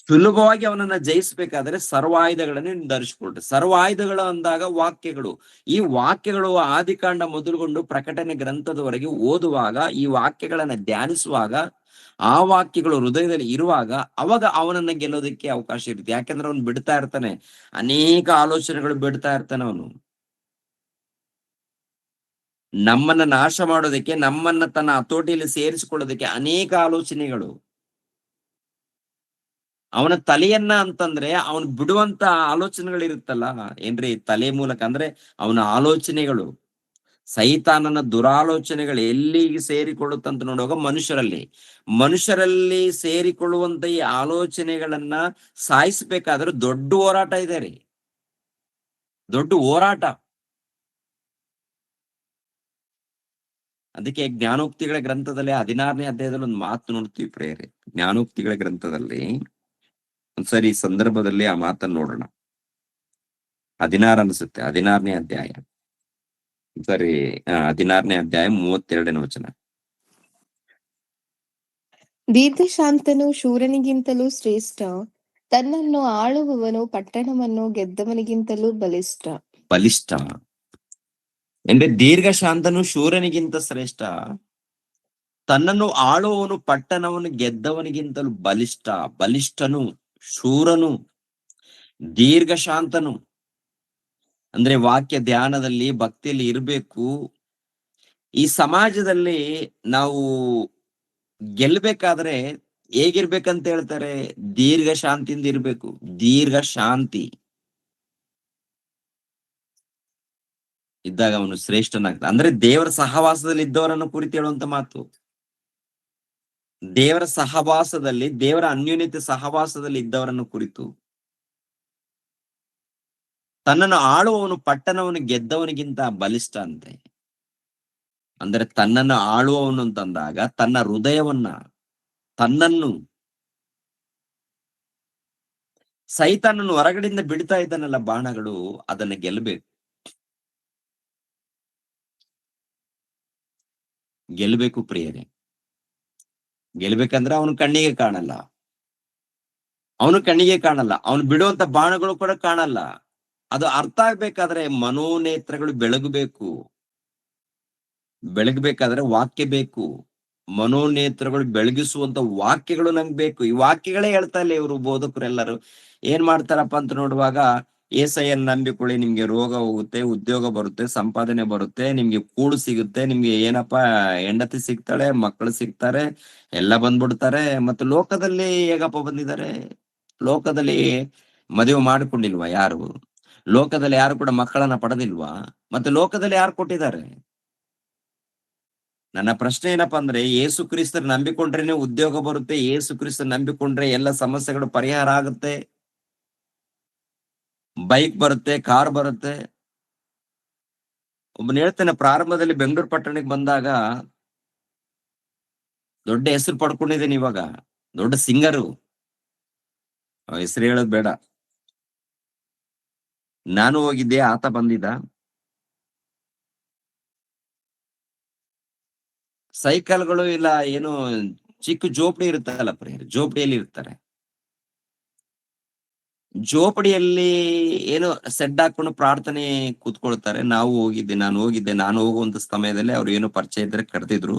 ಸುಲಭವಾಗಿ ಅವನನ್ನ ಜಯಿಸಬೇಕಾದ್ರೆ ಸರ್ವಾಯುಧಗಳನ್ನ ಧರಿಸಿಕೊಳ್ರಿ. ಸರ್ವಾಯುಧಗಳು ಅಂದಾಗ ವಾಕ್ಯಗಳು. ಈ ವಾಕ್ಯಗಳು ಆದಿಕಾಂಡ ಮೊದಲುಗೊಂಡು ಪ್ರಕಟಣೆ ಗ್ರಂಥದವರೆಗೆ ಓದುವಾಗ, ಈ ವಾಕ್ಯಗಳನ್ನ ಧ್ಯಾನಿಸುವಾಗ, ಆ ವಾಕ್ಯಗಳು ಹೃದಯದಲ್ಲಿ ಇರುವಾಗ ಅವಾಗ ಅವನನ್ನ ಗೆಲ್ಲೋದಕ್ಕೆ ಅವಕಾಶ ಇರುತ್ತೆ. ಯಾಕಂದ್ರೆ ಅವನು ಬಿಡ್ತಾ ಇರ್ತಾನೆ, ಅನೇಕ ಆಲೋಚನೆಗಳು ಬಿಡ್ತಾ ಇರ್ತಾನೆ. ಅವನು ನಮ್ಮನ್ನ ನಾಶ ಮಾಡೋದಕ್ಕೆ, ನಮ್ಮನ್ನ ತನ್ನ ಹತೋಟಿಯಲ್ಲಿ ಸೇರಿಸಿಕೊಳ್ಳೋದಕ್ಕೆ ಅನೇಕ ಆಲೋಚನೆಗಳು. ಅವನ ತಲೆಯನ್ನ ಅಂತಂದ್ರೆ ಅವನು ಬಿಡುವಂತ ಆಲೋಚನೆಗಳಿರುತ್ತಲ್ಲ ಏನ್ರಿ, ತಲೆ ಮೂಲಕ ಅಂದ್ರೆ ಅವನ ಆಲೋಚನೆಗಳು, ಸೈತಾನನ ದುರಾಲೋಚನೆಗಳು ಎಲ್ಲಿಗೆ ಸೇರಿಕೊಳ್ಳುತ್ತಂತ ನೋಡುವಾಗ ಮನುಷ್ಯರಲ್ಲಿ ಸೇರಿಕೊಳ್ಳುವಂತ ಈ ಆಲೋಚನೆಗಳನ್ನ ಸಾಯಿಸಬೇಕಾದ್ರೆ ದೊಡ್ಡ ಹೋರಾಟ ಇದೆ ರೀ, ದೊಡ್ಡ ಹೋರಾಟ. ಅದಕ್ಕೆ ಜ್ಞಾನೋಕ್ತಿಗಳ ಗ್ರಂಥದಲ್ಲಿ 16ನೇ ಅಧ್ಯಾಯದಲ್ಲಿ ಒಂದು ಮಾತು ನೋಡ್ತೀವಿ ಪ್ರೇರೆ. ಜ್ಞಾನೋಕ್ತಿಗಳ ಗ್ರಂಥದಲ್ಲಿ ಒಂದ್ಸರಿ ಈ ಸಂದರ್ಭದಲ್ಲಿ ಆ ಮಾತನ್ನು ನೋಡೋಣ. 16 ಅನ್ಸುತ್ತೆ, 16ನೇ ಅಧ್ಯಾಯ, ಸರಿ, 16ನೇ ಅಧ್ಯಾಯ 32ನೇ ವಚನ. ದೀರ್ಘಶಾಂತನು ಶೂರನಿಗಿಂತಲೂ ಶ್ರೇಷ್ಠ, ತನ್ನನ್ನು ಆಳುವವನು ಪಟ್ಟಣವನ್ನು ಗೆದ್ದವನಿಗಿಂತಲೂ ಬಲಿಷ್ಠ. ಅಂದ್ರೆ ದೀರ್ಘಶಾಂತನು ಶೂರನಿಗಿಂತ ಶ್ರೇಷ್ಠ, ತನ್ನನ್ನು ಆಳುವವನು ಪಟ್ಟಣವನ್ನು ಗೆದ್ದವನಿಗಿಂತಲೂ ಬಲಿಷ್ಠನು, ಶೂರನು, ದೀರ್ಘಶಾಂತನು. ಅಂದ್ರೆ ವಾಕ್ಯ ಧ್ಯಾನದಲ್ಲಿ, ಭಕ್ತಿಯಲ್ಲಿ ಇರ್ಬೇಕು. ಈ ಸಮಾಜದಲ್ಲಿ ನಾವು ಗೆಲ್ಬೇಕಾದ್ರೆ ಹೇಗಿರ್ಬೇಕಂತ ಹೇಳ್ತಾರೆ, ದೀರ್ಘ ಶಾಂತಿಯಿಂದ ಇರ್ಬೇಕು. ದೀರ್ಘ ಶಾಂತಿ ಇದ್ದಾಗ ಅವನು ಶ್ರೇಷ್ಠನಾಗ್ತಾನೆ. ಅಂದ್ರೆ ದೇವರ ಸಹವಾಸದಲ್ಲಿ ಇದ್ದವರನ್ನು ಕುರಿತು ಹೇಳುವಂತ ಮಾತು. ದೇವರ ಸಹವಾಸದಲ್ಲಿ, ದೇವರ ಅನ್ಯೋನ್ಯತೆ ಸಹವಾಸದಲ್ಲಿ ಇದ್ದವರನ್ನು ಕುರಿತು. ತನ್ನನ್ನು ಆಳುವವನು ಪಟ್ಟಣವನ್ನು ಗೆದ್ದವನಿಗಿಂತ ಬಲಿಷ್ಠ ಅಂತೆ. ಅಂದ್ರೆ ತನ್ನನ್ನು ಆಳುವವನು ಅಂತಂದಾಗ ತನ್ನ ಹೃದಯವನ್ನ, ತನ್ನನ್ನು ಸೈತಾನನು ಹೊರಗಡೆಯಿಂದ ಬಿಡ್ತಾ ಇದ್ದಾನಲ್ಲ ಬಾಣಗಳು, ಅದನ್ನ ಗೆಲ್ಲಬೇಕು. ಗೆಲ್ಲಬೇಕು ಪ್ರಿಯರೇ. ಗೆಲ್ಬೇಕಂದ್ರೆ ಅವನು ಕಣ್ಣಿಗೆ ಕಾಣಲ್ಲ. ಅವನು ಕಣ್ಣಿಗೆ ಕಾಣಲ್ಲ. ಅವನು ಬಿಡುವಂತ ಬಾಣಗಳು ಕೂಡ ಕಾಣಲ್ಲ. ಅದು ಅರ್ಥ ಆಗ್ಬೇಕಾದ್ರೆ ಮನೋನೇತ್ರಗಳು ಬೆಳಗಬೇಕು. ಬೆಳಗ್ಬೇಕಾದ್ರೆ ವಾಕ್ಯ ಬೇಕು. ಮನೋನೇತ್ರಗಳು ಬೆಳಗಿಸುವಂತ ವಾಕ್ಯಗಳು ನಮ್ಗೆ ಬೇಕು. ಈ ವಾಕ್ಯಗಳೇ ಹೇಳ್ತಾ ಇಲ್ಲ ಇವರು ಬೋಧಕರೆಲ್ಲರೂ. ಏನ್ ಮಾಡ್ತಾರಪ್ಪ ಅಂತ ನೋಡುವಾಗ, ಏಸಯ್ಯನ ನಂಬಿಕೊಳ್ಳಿ, ನಿಮ್ಗೆ ರೋಗ ಹೋಗುತ್ತೆ, ಉದ್ಯೋಗ ಬರುತ್ತೆ, ಸಂಪಾದನೆ ಬರುತ್ತೆ, ನಿಮ್ಗೆ ಕೂಡು ಸಿಗುತ್ತೆ, ನಿಮ್ಗೆ ಏನಪ್ಪಾ ಹೆಂಡತಿ ಸಿಗ್ತಾಳೆ, ಮಕ್ಕಳು ಸಿಗ್ತಾರೆ, ಎಲ್ಲ ಬಂದ್ಬಿಡ್ತಾರೆ. ಮತ್ತು ಲೋಕದಲ್ಲಿ ಹೇಗಪ್ಪ ಬಂದಿದ್ದಾರೆ? ಲೋಕದಲ್ಲಿ ಮದುವೆ ಮಾಡಿಕೊಂಡಿಲ್ವಾ ಯಾರು? ಲೋಕದಲ್ಲಿ ಯಾರು ಕೂಡ ಮಕ್ಕಳನ್ನ ಪಡೆದಿಲ್ವಾ? ಮತ್ತೆ ಲೋಕದಲ್ಲಿ ಯಾರು ಕೊಟ್ಟಿದ್ದಾರೆ? ನನ್ನ ಪ್ರಶ್ನೆ ಏನಪ್ಪಾ ಅಂದ್ರೆ, ಯೇಸು ಕ್ರಿಸ್ತರ್ ನಂಬಿಕೊಂಡ್ರೇನೆ ಉದ್ಯೋಗ ಬರುತ್ತೆ, ಯೇಸು ಕ್ರಿಸ್ತರ್ ನಂಬಿಕೊಂಡ್ರೆ ಎಲ್ಲ ಸಮಸ್ಯೆಗಳು ಪರಿಹಾರ ಆಗುತ್ತೆ, ಬೈಕ್ ಬರುತ್ತೆ, ಕಾರ್ ಬರುತ್ತೆ. ಒಬ್ಬನು ಹೇಳ್ತಾನೆ, ಪ್ರಾರಂಭದಲ್ಲಿ ಬೆಂಗಳೂರು ಪಟ್ಟಣಕ್ಕೆ ಬಂದಾಗ ದೊಡ್ಡ ಹೆಸರು ಪಡ್ಕೊಂಡಿದ್ದೇನೆ, ಇವಾಗ ದೊಡ್ಡ ಸಿಂಗರು. ಹೆಸರು ಹೇಳೋದ್ ಬೇಡ. ನಾನು ಹೋಗಿದ್ದೆ, ಆತ ಬಂದಿದ್ದ. ಸೈಕಲ್ಗಳು ಇಲ್ಲ, ಏನು ಚಿಕ್ಕ ಜೋಪಡಿ ಇರುತ್ತಲ್ಲ ಪ್ರಿಯರೇ, ಜೋಪಡಿಯಲ್ಲಿ ಇರ್ತಾರೆ. ಜೋಪಡಿಯಲ್ಲಿ ಏನು ಸೆಡ್ ಹಾಕೊಂಡು ಪ್ರಾರ್ಥನೆ ಕೂತ್ಕೊಳ್ತಾರೆ. ನಾನು ಹೋಗಿದ್ದೆ. ನಾನು ಹೋಗುವಂತ ಸಮಯದಲ್ಲಿ ಅವ್ರು ಏನೋ ಪರಿಚಯ ಇದ್ರೆ ಕರೆದಿದ್ರು.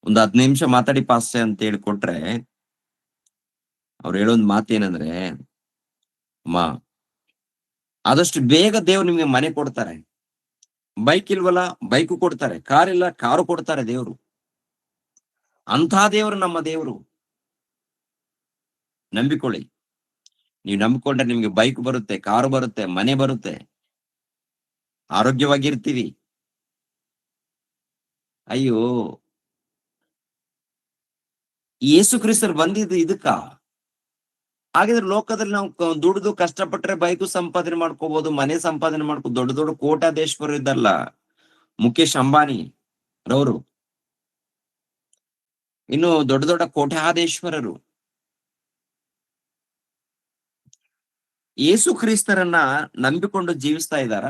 ಒಂದು 10 ನಿಮಿಷ ಮಾತಾಡಿ ಪಾಸ್ಟೆ ಅಂತ ಹೇಳಿ ಕೊಟ್ರೆ, ಅವ್ರು ಹೇಳೋದ್ ಮಾತೇನಂದ್ರೆ, ಅಮ್ಮ ಆದಷ್ಟು ಬೇಗ ದೇವ್ರು ನಿಮ್ಗೆ ಮನೆ ಕೊಡ್ತಾರೆ. ಬೈಕ್ ಇಲ್ವಲ್ಲ, ಬೈಕು ಕೊಡ್ತಾರೆ. ಕಾರ್ ಇಲ್ಲ, ಕಾರು ಕೊಡ್ತಾರೆ ದೇವ್ರು. ಅಂಥ ದೇವ್ರು ನಮ್ಮ ದೇವ್ರು. ನಂಬಿಕೊಳ್ಳಿ. ನೀವು ನಂಬಿಕೊಂಡ್ರೆ ನಿಮ್ಗೆ ಬೈಕ್ ಬರುತ್ತೆ, ಕಾರು ಬರುತ್ತೆ, ಮನೆ ಬರುತ್ತೆ, ಆರೋಗ್ಯವಾಗಿರ್ತೀವಿ. ಅಯ್ಯೋ, ಯೇಸು ಕ್ರಿಸ್ತರು ಬಂದಿದ್ದು ಇದಕ್ಕ. ಹಾಗಿದ್ರೆ ಲೋಕದಲ್ಲಿ ನಾವು ದುಡಿದು ಕಷ್ಟಪಟ್ರೆ ಬೈಕು ಸಂಪಾದನೆ ಮಾಡ್ಕೋಬಹುದು, ಮನೆ ಸಂಪಾದನೆ ದೊಡ್ಡ ದೊಡ್ಡ ಕೋಟ್ಯಾಧೀಶ್ವರರು ಇದ್ದಲ್ಲ, ಮುಖೇಶ್ ಅಂಬಾನಿ ರವರು, ಇನ್ನು ದೊಡ್ಡ ದೊಡ್ಡ ಕೋಟ್ಯಾಧೀಶ್ವರರು ಯೇಸು ಕ್ರಿಸ್ತರನ್ನ ನಂಬಿಕೊಂಡು ಜೀವಿಸ್ತಾ ಇದ್ದಾರ?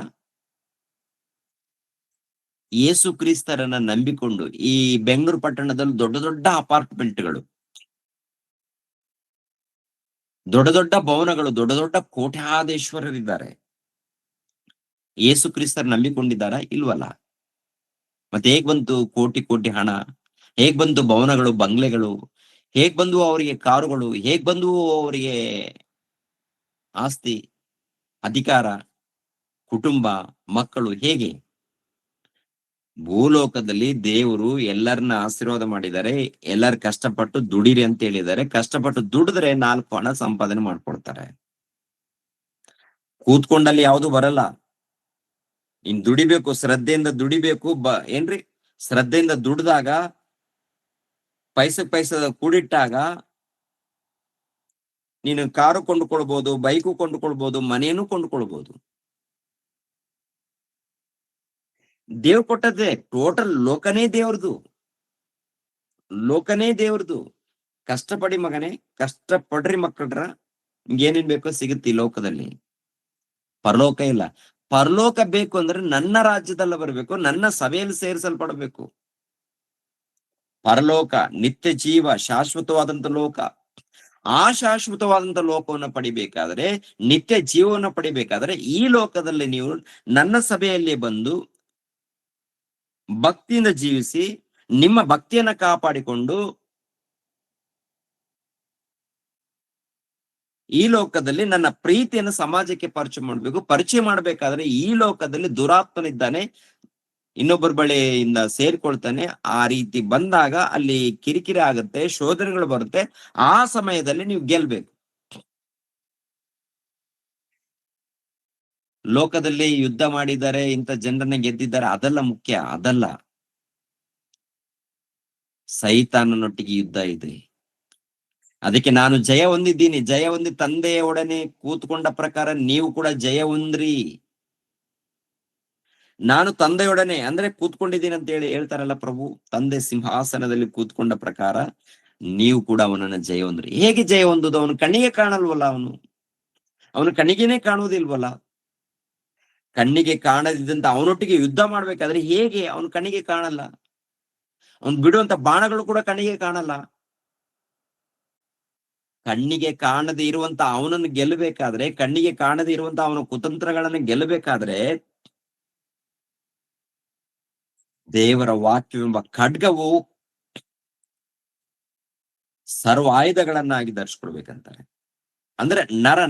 ಯೇಸು ಕ್ರಿಸ್ತರನ್ನ ನಂಬಿಕೊಂಡು ಈ ಬೆಂಗಳೂರು ಪಟ್ಟಣದಲ್ಲಿ ದೊಡ್ಡ ದೊಡ್ಡ ಅಪಾರ್ಟ್ಮೆಂಟ್ಗಳು, ದೊಡ್ಡ ದೊಡ್ಡ ಭವನಗಳು, ದೊಡ್ಡ ದೊಡ್ಡ ಕೋಟ್ಯಾಧೀಶ್ವರರಿದ್ದಾರೆ. ಯೇಸು ಕ್ರಿಸ್ತರ ನಂಬಿಕೊಂಡಿದ್ದಾರಾ? ಇಲ್ವಲ್ಲ. ಮತ್ತೆ ಹೇಗ್ ಬಂತು ಕೋಟಿ ಕೋಟಿ ಹಣ? ಹೇಗ್ ಬಂತು ಭವನಗಳು, ಬಂಗ್ಲೆಗಳು? ಹೇಗ್ ಬಂದು ಅವರಿಗೆ ಕಾರುಗಳು? ಹೇಗ್ ಬಂದು ಅವರಿಗೆ ಆಸ್ತಿ, ಅಧಿಕಾರ, ಕುಟುಂಬ, ಮಕ್ಕಳು? ಹೇಗೆ? ಭೂಲೋಕದಲ್ಲಿ ದೇವರು ಎಲ್ಲರನ್ನ ಆಶೀರ್ವಾದ ಮಾಡಿದ್ದಾರೆ. ಎಲ್ಲರು ಕಷ್ಟಪಟ್ಟು ದುಡಿರಿ ಅಂತ ಹೇಳಿದ್ದಾರೆ. ಕಷ್ಟಪಟ್ಟು ದುಡಿದ್ರೆ 4 ಹಣ ಸಂಪಾದನೆ ಮಾಡ್ಕೊಡ್ತಾರೆ. ಕೂತ್ಕೊಂಡಲ್ಲಿ ಯಾವುದು ಬರಲ್ಲ. ನೀನ್ ದುಡಿಬೇಕು, ಶ್ರದ್ಧೆಯಿಂದ ದುಡಿಬೇಕು. ಏನ್ರಿ, ಶ್ರದ್ಧೆಯಿಂದ ದುಡ್ದಾಗ, ಪೈಸದ ಕೂಡಿಟ್ಟಾಗ ನೀನು ಕಾರು ಕೊಂಡುಕೊಳ್ಬಹುದು, ಬೈಕು ಕೊಂಡುಕೊಳ್ಬಹುದು, ಮನೆಯನ್ನು ಕೊಂಡುಕೊಳ್ಬಹುದು. ದೇವ್ ಕೊಟ್ಟದ್ದೇ. ಟೋಟಲ್ ಲೋಕನೇ ದೇವ್ರದು. ಲೋಕನೇ ದೇವ್ರದು. ಕಷ್ಟಪಡಿ ಮಗನೇ, ಕಷ್ಟಪಡ್ರಿ ಮಕ್ಕಳ್ರ, ನಿಮ್ಗೆ ಏನೇನ್ ಬೇಕೋ ಸಿಗುತ್ತೆ ಈ ಲೋಕದಲ್ಲಿ. ಪರಲೋಕ ಇಲ್ಲ. ಪರಲೋಕ ಬೇಕು ಅಂದ್ರೆ ನನ್ನ ರಾಜ್ಯದಲ್ಲ ಬರಬೇಕು, ನನ್ನ ಸಭೆಯಲ್ಲಿ ಸೇರಿಸಲ್ಪಡಬೇಕು. ಪರಲೋಕ, ನಿತ್ಯ ಜೀವ, ಶಾಶ್ವತವಾದಂತ ಲೋಕ. ಆ ಶಾಶ್ವತವಾದಂತ ಲೋಕವನ್ನು ಪಡಿಬೇಕಾದ್ರೆ, ನಿತ್ಯ ಜೀವವನ್ನು ಪಡಿಬೇಕಾದ್ರೆ, ಈ ಲೋಕದಲ್ಲಿ ನೀವು ನನ್ನ ಸಭೆಯಲ್ಲಿ ಬಂದು ಭಕ್ತಿಯಿಂದ ಜೀವಿಸಿ, ನಿಮ್ಮ ಭಕ್ತಿಯನ್ನ ಕಾಪಾಡಿಕೊಂಡು ಈ ಲೋಕದಲ್ಲಿ ನನ್ನ ಪ್ರೀತಿಯನ್ನು ಸಮಾಜಕ್ಕೆ ಪರಿಚಯ ಮಾಡ್ಬೇಕು. ಪರಿಚಯ ಮಾಡ್ಬೇಕಾದ್ರೆ ಈ ಲೋಕದಲ್ಲಿ ದುರಾತ್ಮನಿದ್ದಾನೆ, ಇನ್ನೊಬ್ಬರ ಬಳಿಯಿಂದ ಸೇರ್ಕೊಳ್ತಾನೆ. ಆ ರೀತಿ ಬಂದಾಗ ಅಲ್ಲಿ ಕಿರಿಕಿರಿ ಆಗುತ್ತೆ, ಶೋಧನೆಗಳು ಬರುತ್ತೆ. ಆ ಸಮಯದಲ್ಲಿ ನೀವು ಗೆಲ್ಬೇಕು. ಲೋಕದಲ್ಲಿ ಯುದ್ಧ ಮಾಡಿದ್ದಾರೆ, ಇಂಥ ಜನರನ್ನ ಗೆದ್ದಿದ್ದಾರೆ, ಅದೆಲ್ಲ ಮುಖ್ಯ, ಅದಲ್ಲ. ಸೈತಾನನೊಟ್ಟಿಗೆ ಯುದ್ಧ ಇದೆ. ಅದಕ್ಕೆ ನಾನು ಜಯ ಹೊಂದಿದ್ದೀನಿ. ಜಯ ಹೊಂದಿ ತಂದೆಯ ಒಡನೆ ಕೂತ್ಕೊಂಡ ಪ್ರಕಾರ ನೀವು ಕೂಡ ಜಯ ಹೊಂದ್ರಿ. ನಾನು ತಂದೆಯೊಡನೆ ಅಂದ್ರೆ ಕೂತ್ಕೊಂಡಿದ್ದೀನಿ ಅಂತ ಹೇಳ್ತಾರಲ್ಲ ಪ್ರಭು. ತಂದೆ ಸಿಂಹಾಸನದಲ್ಲಿ ಕೂತ್ಕೊಂಡ ಪ್ರಕಾರ ನೀವು ಕೂಡ ಅವನನ್ನ ಜಯ ಹೊಂದ್ರಿ. ಹೇಗೆ ಜಯ ಹೊಂದುದು? ಅವನ ಕಣ್ಣಿಗೆ ಕಾಣಲ್ವಲ್ಲ, ಅವನ ಕಣ್ಣಿಗೆನೆ ಕಾಣುವುದಿಲ್ವಲ್ಲ. ಕಣ್ಣಿಗೆ ಕಾಣದಿದ್ದಂತ ಅವನೊಟ್ಟಿಗೆ ಯುದ್ಧ ಮಾಡ್ಬೇಕಾದ್ರೆ ಹೇಗೆ? ಅವನ ಕಣ್ಣಿಗೆ ಕಾಣಲ್ಲ. ಅವನ್ ಬಿಡುವಂತ ಬಾಣಗಳು ಕೂಡ ಕಣ್ಣಿಗೆ ಕಾಣಲ್ಲ. ಕಣ್ಣಿಗೆ ಕಾಣದೆ ಇರುವಂತ ಅವನನ್ನು ಗೆಲ್ಲಬೇಕಾದ್ರೆ, ಕಣ್ಣಿಗೆ ಕಾಣದೆ ಇರುವಂತ ಅವನ ಕುತಂತ್ರಗಳನ್ನ ಗೆಲ್ಲಬೇಕಾದ್ರೆ, ದೇವರ ವಾಕ್ಯವೆಂಬ ಖಡ್ಗವು ಸರ್ವ ಆಯುಧಗಳನ್ನಾಗಿ ಧರಿಸ್ಕೊಳ್ಬೇಕಂತಾರೆ. ಅಂದ್ರೆ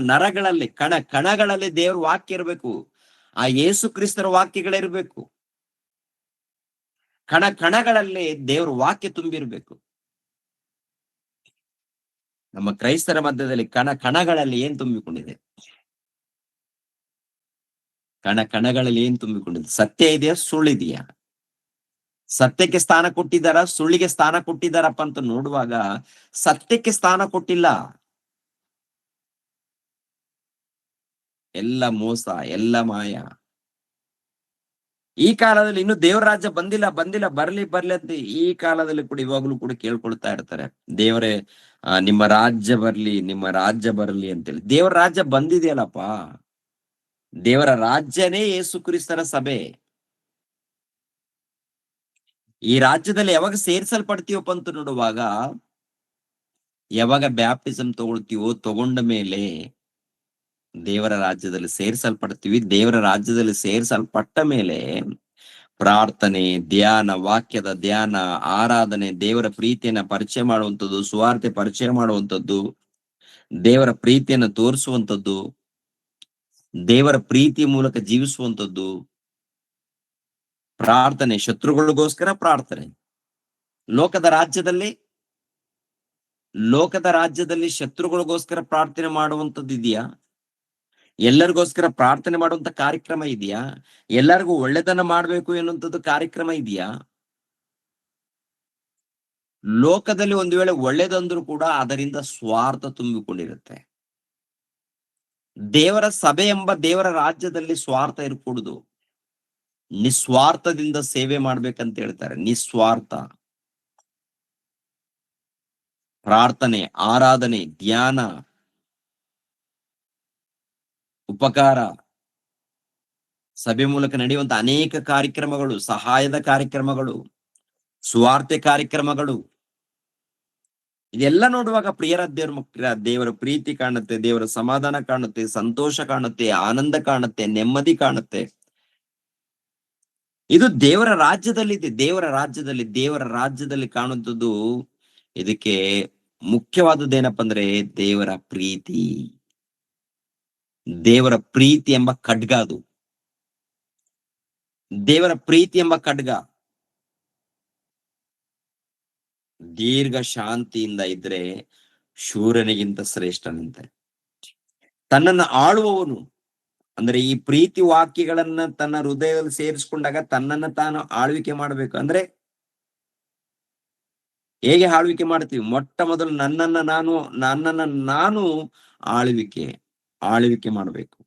ನರಗಳಲ್ಲಿ, ಕಣಗಳಲ್ಲಿ ದೇವರ ವಾಕ್ಯ ಇರಬೇಕು. ಆ ಯೇಸು ಕ್ರಿಸ್ತರ ವಾಕ್ಯಗಳಿರ್ಬೇಕು. ಕಣಗಳಲ್ಲಿ ದೇವರ ವಾಕ್ಯ ತುಂಬಿರ್ಬೇಕು. ನಮ್ಮ ಕ್ರೈಸ್ತರ ಮಧ್ಯದಲ್ಲಿ ಕಣಗಳಲ್ಲಿ ಏನ್ ತುಂಬಿಕೊಂಡಿದೆ? ಕಣಗಳಲ್ಲಿ ಏನ್ ತುಂಬಿಕೊಂಡಿದೆ? ಸತ್ಯ ಇದೆಯಾ, ಸುಳ್ಳಿದೆಯಾ? ಸತ್ಯಕ್ಕೆ ಸ್ಥಾನ ಕೊಟ್ಟಿದ್ದಾರ, ಸುಳ್ಳಿಗೆ ಸ್ಥಾನ ಕೊಟ್ಟಿದ್ದಾರಪ್ಪ ಅಂತ ನೋಡುವಾಗ ಸತ್ಯಕ್ಕೆ ಸ್ಥಾನ ಕೊಟ್ಟಿಲ್ಲ. ಎಲ್ಲ ಮೋಸ, ಎಲ್ಲ ಮಾಯ. ಈ ಕಾಲದಲ್ಲಿ ಇನ್ನು ದೇವರ ರಾಜ್ಯ ಬಂದಿಲ್ಲ, ಬರ್ಲಿ ಅಂತ ಈ ಕಾಲದಲ್ಲಿ ಕೂಡ ಇವಾಗ್ಲೂ ಕೂಡ ಕೇಳ್ಕೊಳ್ತಾ ಇರ್ತಾರೆ. ದೇವರೇ, ನಿಮ್ಮ ರಾಜ್ಯ ಬರ್ಲಿ ಅಂತೇಳಿ. ದೇವರ ರಾಜ್ಯ ಬಂದಿದೆಯಲ್ಲಪ್ಪ. ದೇವರ ರಾಜ್ಯನೇ ಯೇಸು ಕ್ರಿಸ್ತರ ಸಭೆ. ಈ ರಾಜ್ಯದಲ್ಲಿ ಯಾವಾಗ ಸೇರಿಸಲ್ಪಡ್ತೀವಪ್ಪ ಅಂತ ನೋಡುವಾಗ, ಯಾವಾಗ ಬ್ಯಾಪ್ಟಿಸಮ್ ತಗೊಳ್ತೀವೋ, ತಗೊಂಡ ಮೇಲೆ ದೇವರ ರಾಜ್ಯದಲ್ಲಿ ಸೇರಿಸಲ್ಪಡ್ತೀವಿ. ದೇವರ ರಾಜ್ಯದಲ್ಲಿ ಸೇರಿಸಲ್ಪಟ್ಟ ಮೇಲೆ ಪ್ರಾರ್ಥನೆ, ಧ್ಯಾನ, ವಾಕ್ಯದ ಧ್ಯಾನ, ಆರಾಧನೆ, ದೇವರ ಪ್ರೀತಿಯನ್ನ ಪರಿಚಯ ಮಾಡುವಂಥದ್ದು, ಸುವಾರ್ತೆ ಪರಿಚಯ ಮಾಡುವಂಥದ್ದು, ದೇವರ ಪ್ರೀತಿಯನ್ನ ತೋರಿಸುವಂಥದ್ದು, ದೇವರ ಪ್ರೀತಿಯ ಮೂಲಕ ಜೀವಿಸುವಂಥದ್ದು, ಪ್ರಾರ್ಥನೆ, ಶತ್ರುಗಳಿಗೋಸ್ಕರ ಪ್ರಾರ್ಥನೆ. ಲೋಕದ ರಾಜ್ಯದಲ್ಲಿ ಶತ್ರುಗಳಿಗೋಸ್ಕರ ಪ್ರಾರ್ಥನೆ ಮಾಡುವಂಥದ್ದು ಇದೆಯಾ? ಎಲ್ಲರಿಗೋಸ್ಕರ ಪ್ರಾರ್ಥನೆ ಮಾಡುವಂತ ಕಾರ್ಯಕ್ರಮ ಇದೆಯಾ? ಎಲ್ಲರಿಗೂ ಒಳ್ಳೆತನ ಮಾಡ್ಬೇಕು ಎನ್ನುವಂಥದ್ದು ಕಾರ್ಯಕ್ರಮ ಇದೆಯಾ? ಲೋಕದಲ್ಲಿ ಒಂದು ವೇಳೆ ಒಳ್ಳೇದಂದ್ರೂ ಕೂಡ ಅದರಿಂದ ಸ್ವಾರ್ಥ ತುಂಬಿಕೊಂಡಿರುತ್ತೆ. ದೇವರ ಸಭೆ ಎಂಬ ದೇವರ ರಾಜ್ಯದಲ್ಲಿ ಸ್ವಾರ್ಥ ಇರಕೂಡುದು. ನಿಸ್ವಾರ್ಥದಿಂದ ಸೇವೆ ಮಾಡ್ಬೇಕಂತ ಹೇಳ್ತಾರೆ. ನಿಸ್ವಾರ್ಥ ಪ್ರಾರ್ಥನೆ, ಆರಾಧನೆ, ಧ್ಯಾನ, ಉಪಕಾರ, ಸಭೆ ಮೂಲಕ ನಡೆಯುವಂತ ಅನೇಕ ಕಾರ್ಯಕ್ರಮಗಳು, ಸಹಾಯದ ಕಾರ್ಯಕ್ರಮಗಳು, ಸುವಾರ್ತೆ ಕಾರ್ಯಕ್ರಮಗಳು, ಇದೆಲ್ಲ ನೋಡುವಾಗ ಪ್ರಿಯರ ದೇವರ ಪ್ರೀತಿ ಕಾಣುತ್ತೆ, ದೇವರ ಸಮಾಧಾನ ಕಾಣುತ್ತೆ, ಸಂತೋಷ ಕಾಣುತ್ತೆ, ಆನಂದ ಕಾಣುತ್ತೆ, ನೆಮ್ಮದಿ ಕಾಣುತ್ತೆ. ಇದು ದೇವರ ರಾಜ್ಯದಲ್ಲಿದೆ. ದೇವರ ರಾಜ್ಯದಲ್ಲಿ ಕಾಣುವಂಥದ್ದು. ಇದಕ್ಕೆ ಮುಖ್ಯವಾದದ್ದೇನಪ್ಪ ಅಂದ್ರೆ ದೇವರ ಪ್ರೀತಿ. ದೇವರ ಪ್ರೀತಿ ಎಂಬ ಖಡ್ಗ ಅದು. ದೇವರ ಪ್ರೀತಿ ಎಂಬ ಖಡ್ಗ ದೀರ್ಘ ಶಾಂತಿಯಿಂದ ಇದ್ರೆ ಶೂರನಿಗಿಂತ ಶ್ರೇಷ್ಠನಂತೆ. ತನ್ನನ್ನು ಆಳುವವನು ಅಂದ್ರೆ ಈ ಪ್ರೀತಿ ವಾಕ್ಯಗಳನ್ನ ತನ್ನ ಹೃದಯದಲ್ಲಿ ಸೇರಿಸ್ಕೊಂಡಾಗ ತನ್ನನ್ನು ತಾನು ಆಳ್ವಿಕೆ ಮಾಡ್ಬೇಕು. ಅಂದ್ರೆ ಹೇಗೆ ಆಳ್ವಿಕೆ ಮಾಡ್ತೀವಿ? ಮೊಟ್ಟ ಮೊದಲು ನನ್ನನ್ನ ನಾನು ಆಳ್ವಿಕೆ ಮಾಡ್ಬೇಕು.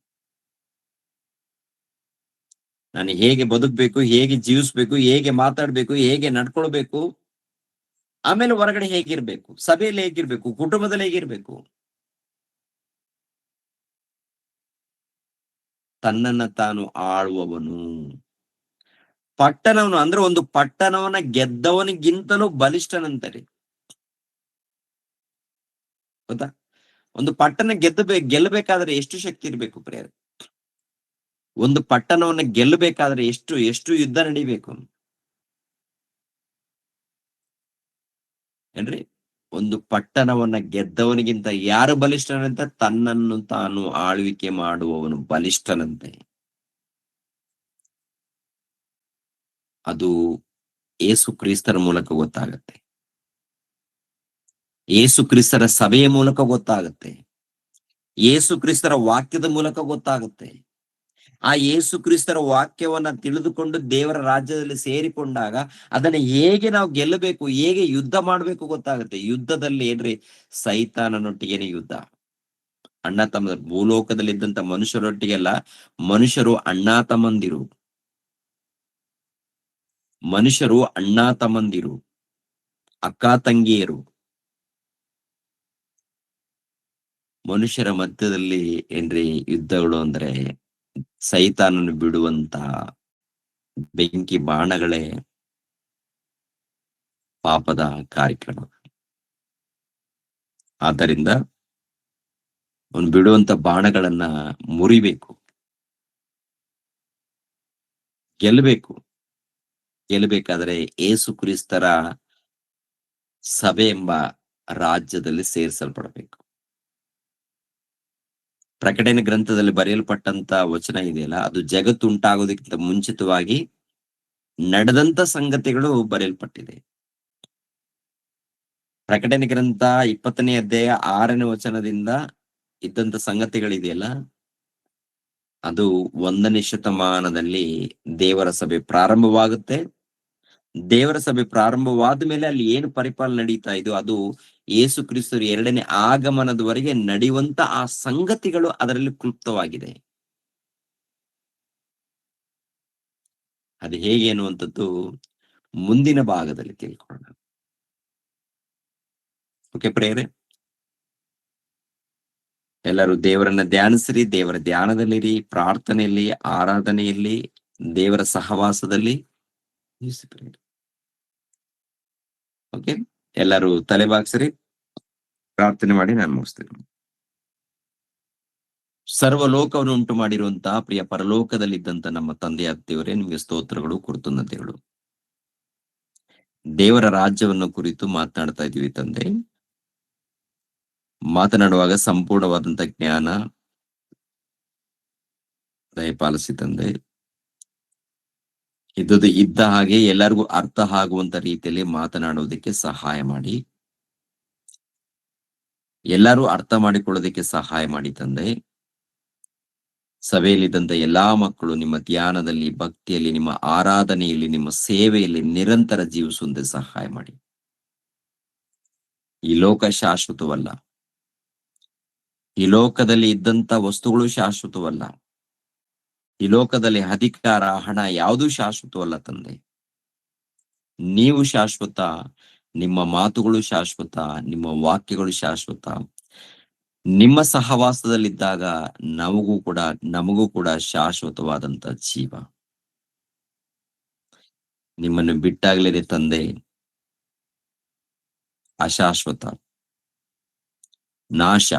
ನಾನು ಹೇಗೆ ಬದುಕ್ಬೇಕು, ಹೇಗೆ ಜೀವಿಸ್ಬೇಕು, ಹೇಗೆ ಮಾತಾಡ್ಬೇಕು, ಹೇಗೆ ನಡ್ಕೊಳ್ಬೇಕು, ಆಮೇಲೆ ಹೊರಗಡೆ ಹೇಗಿರ್ಬೇಕು, ಸಭೆಯಲ್ಲಿ ಹೇಗಿರ್ಬೇಕು, ಕುಟುಂಬದಲ್ಲಿ ಹೇಗಿರ್ಬೇಕು. ತನ್ನನ್ನ ತಾನು ಆಳುವವನು. ಪಟ್ಟಣವನು ಅಂದ್ರೆ ಒಂದು ಪಟ್ಟಣವನ್ನ ಗೆದ್ದವನಿಗಿಂತಲೂ ಬಲಿಷ್ಠನಂತಾರೆ. ಗೊತ್ತಾ? ಒಂದು ಪಟ್ಟಣ ಗೆಲ್ಲಬೇಕಾದ್ರೆ ಎಷ್ಟು ಶಕ್ತಿ ಇರ್ಬೇಕು ಪ್ರೇರೆ? ಒಂದು ಪಟ್ಟಣವನ್ನ ಗೆಲ್ಲಬೇಕಾದ್ರೆ ಎಷ್ಟು ಯುದ್ಧ ನಡಿಬೇಕು ಏನ್ರಿ? ಒಂದು ಪಟ್ಟಣವನ್ನ ಗೆದ್ದವನಿಗಿಂತ ಯಾರು ಬಲಿಷ್ಠನಂತೆ? ತನ್ನನ್ನು ತಾನು ಆಳ್ವಿಕೆ ಮಾಡುವವನು ಬಲಿಷ್ಠನಂತೆ. ಅದು ಏಸು ಕ್ರಿಸ್ತರ ಮೂಲಕ ಗೊತ್ತಾಗತ್ತೆ. ಏಸು ಕ್ರಿಸ್ತರ ಸಭೆಯ ಮೂಲಕ ಗೊತ್ತಾಗತ್ತೆ. ಏಸು ಕ್ರಿಸ್ತರ ವಾಕ್ಯದ ಮೂಲಕ ಗೊತ್ತಾಗುತ್ತೆ. ಆ ಯೇಸು ಕ್ರಿಸ್ತರ ವಾಕ್ಯವನ್ನ ತಿಳಿದುಕೊಂಡು ದೇವರ ರಾಜ್ಯದಲ್ಲಿ ಸೇರಿಕೊಂಡಾಗ ಅದನ್ನ ಹೇಗೆ ನಾವು ಗೆಲ್ಲಬೇಕು, ಹೇಗೆ ಯುದ್ಧ ಮಾಡ್ಬೇಕು ಗೊತ್ತಾಗುತ್ತೆ. ಯುದ್ಧದಲ್ಲಿ ಏನ್ರಿ? ಸೈತಾನನೊಟ್ಟಿಗೆನೆ ಯುದ್ಧ. ಅಣ್ಣ ತಮ್ಮ ಭೂಲೋಕದಲ್ಲಿದ್ದಂತ ಮನುಷ್ಯರೊಟ್ಟಿಗೆಲ್ಲ, ಮನುಷ್ಯರು ಅಣ್ಣ ತಮ್ಮಂದಿರು, ಅಕ್ಕ ತಂಗಿಯರು. ಮನುಷ್ಯರ ಮಧ್ಯದಲ್ಲಿ ಏನ್ರಿ ಯುದ್ಧಗಳು ಅಂದ್ರೆ ಸೈತಾನನು ಬಿಡುವಂತ ಬೆಂಕಿ ಬಾಣಗಳೇ ಪಾಪದ ಕಾರ್ಯಕ್ರಮ. ಆದ್ದರಿಂದ ಅವನು ಬಿಡುವಂತ ಬಾಣಗಳನ್ನ ಮುರಿಬೇಕು, ಗೆಲ್ಲಬೇಕು. ಗೆಲ್ಲಬೇಕಾದ್ರೆ ಏಸು ಕ್ರಿಸ್ತರ ಸಭೆ ಎಂಬ ರಾಜ್ಯದಲ್ಲಿ ಸೇರಿಸಲ್ಪಡಬೇಕು. ಪ್ರಕಟಣೆ ಗ್ರಂಥದಲ್ಲಿ ಬರೆಯಲ್ಪಟ್ಟಂತ ವಚನ ಇದೆಯಲ್ಲ, ಅದು ಜಗತ್ತುಂಟಾಗೋದಕ್ಕಿಂತ ಮುಂಚಿತವಾಗಿ ನಡೆದಂತ ಸಂಗತಿಗಳು ಬರೆಯಲ್ಪಟ್ಟಿದೆ. ಪ್ರಕಟಣೆ ಗ್ರಂಥ 20ನೇ ಅಧ್ಯಾಯ 6ನೇ ವಚನದಿಂದ ಇದ್ದಂತ ಸಂಗತಿಗಳಿದೆಯಲ್ಲ, ಅದು 1ನೇ ಶತಮಾನದಲ್ಲಿ ದೇವರ ಸಭೆ ಪ್ರಾರಂಭವಾಗುತ್ತೆ. ದೇವರ ಸಭೆ ಪ್ರಾರಂಭವಾದ ಮೇಲೆ ಅಲ್ಲಿ ಏನು ಪರಿಪಾಲನೆ ನಡೀತಾ ಇದೆಯೋ ಅದು ಯೇಸು ಕ್ರಿಸ್ತರ 2ನೇ ಆಗಮನದವರೆಗೆ ನಡೆಯುವಂತ ಆ ಸಂಗತಿಗಳು ಅದರಲ್ಲಿ ಕ್ಲುಪ್ತವಾಗಿದೆ. ಅದು ಹೇಗೆ ಅನ್ನುವಂಥದ್ದು ಮುಂದಿನ ಭಾಗದಲ್ಲಿ ತಿಳ್ಕೊಳ್ಳೋಣ. ಓಕೆ ಪ್ರೇರೆ, ಎಲ್ಲರೂ ದೇವರನ್ನ ಧ್ಯಾನಿಸ್ರಿ, ದೇವರ ಧ್ಯಾನದಲ್ಲಿರಿ, ಪ್ರಾರ್ಥನೆಯಲ್ಲಿ, ಆರಾಧನೆಯಲ್ಲಿ, ದೇವರ ಸಹವಾಸದಲ್ಲಿ. ಓಕೆ, ಎಲ್ಲರೂ ತಲೆಬಾಗ್ಸ್ರಿ, ಪ್ರಾರ್ಥನೆ ಮಾಡಿ ನಾನು ಮುಗಿಸ್ತೇನೆ. ಸರ್ವಲೋಕವನ್ನು ಉಂಟು ಮಾಡಿರುವಂತಹ ಪ್ರಿಯ ಪರಲೋಕದಲ್ಲಿದ್ದಂತ ನಮ್ಮ ತಂದೆಯ ದೇವರೇ, ನಿಮಗೆ ಸ್ತೋತ್ರಗಳು, ಕೃತಜ್ಞತೆಗಳು. ದೇವರ ರಾಜ್ಯವನ್ನು ಕುರಿತು ಮಾತನಾಡ್ತಾ ಇದೀವಿ ತಂದೆ. ಮಾತನಾಡುವಾಗ ಸಂಪೂರ್ಣವಾದಂತ ಜ್ಞಾನ ದಯಪಾಲಿಸಿ ತಂದೆ. ಇದ್ದದ್ದು ಇದ್ದ ಹಾಗೆ ಎಲ್ಲರಿಗೂ ಅರ್ಥ ಆಗುವಂತ ರೀತಿಯಲ್ಲಿ ಮಾತನಾಡುವುದಕ್ಕೆ ಸಹಾಯ ಮಾಡಿ, ಎಲ್ಲರೂ ಅರ್ಥ ಮಾಡಿಕೊಳ್ಳೋದಕ್ಕೆ ಸಹಾಯ ಮಾಡಿ ತಂದೆ. ಸಭೆಯಲ್ಲಿದ್ದಂತ ಎಲ್ಲಾ ಮಕ್ಕಳು ನಿಮ್ಮ ಧ್ಯಾನದಲ್ಲಿ, ಭಕ್ತಿಯಲ್ಲಿ, ನಿಮ್ಮ ಆರಾಧನೆಯಲ್ಲಿ, ನಿಮ್ಮ ಸೇವೆಯಲ್ಲಿ ನಿರಂತರ ಜೀವಿಸುವಂತೆ ಸಹಾಯ ಮಾಡಿ. ಈ ಲೋಕ ಶಾಶ್ವತವಲ್ಲ, ಈ ಲೋಕದಲ್ಲಿ ಇದ್ದಂತ ವಸ್ತುಗಳು ಶಾಶ್ವತವಲ್ಲ, ಈ ಲೋಕದಲ್ಲಿ ಅಧಿಕಾರ, ಹಣ ಯಾವುದೂ ಶಾಶ್ವತವಲ್ಲ ತಂದೆ. ನೀವು ಶಾಶ್ವತ, ನಿಮ್ಮ ಮಾತುಗಳು ಶಾಶ್ವತ, ನಿಮ್ಮ ವಾಕ್ಯಗಳು ಶಾಶ್ವತ. ನಿಮ್ಮ ಸಹವಾಸದಲ್ಲಿದ್ದಾಗ ನಮಗೂ ಕೂಡ ಶಾಶ್ವತವಾದಂತ ಜೀವ. ನಿಮ್ಮನ್ನು ಬಿಟ್ಟಾಗಲೇ ತಂದೆ ಅಶಾಶ್ವತ, ನಾಶ.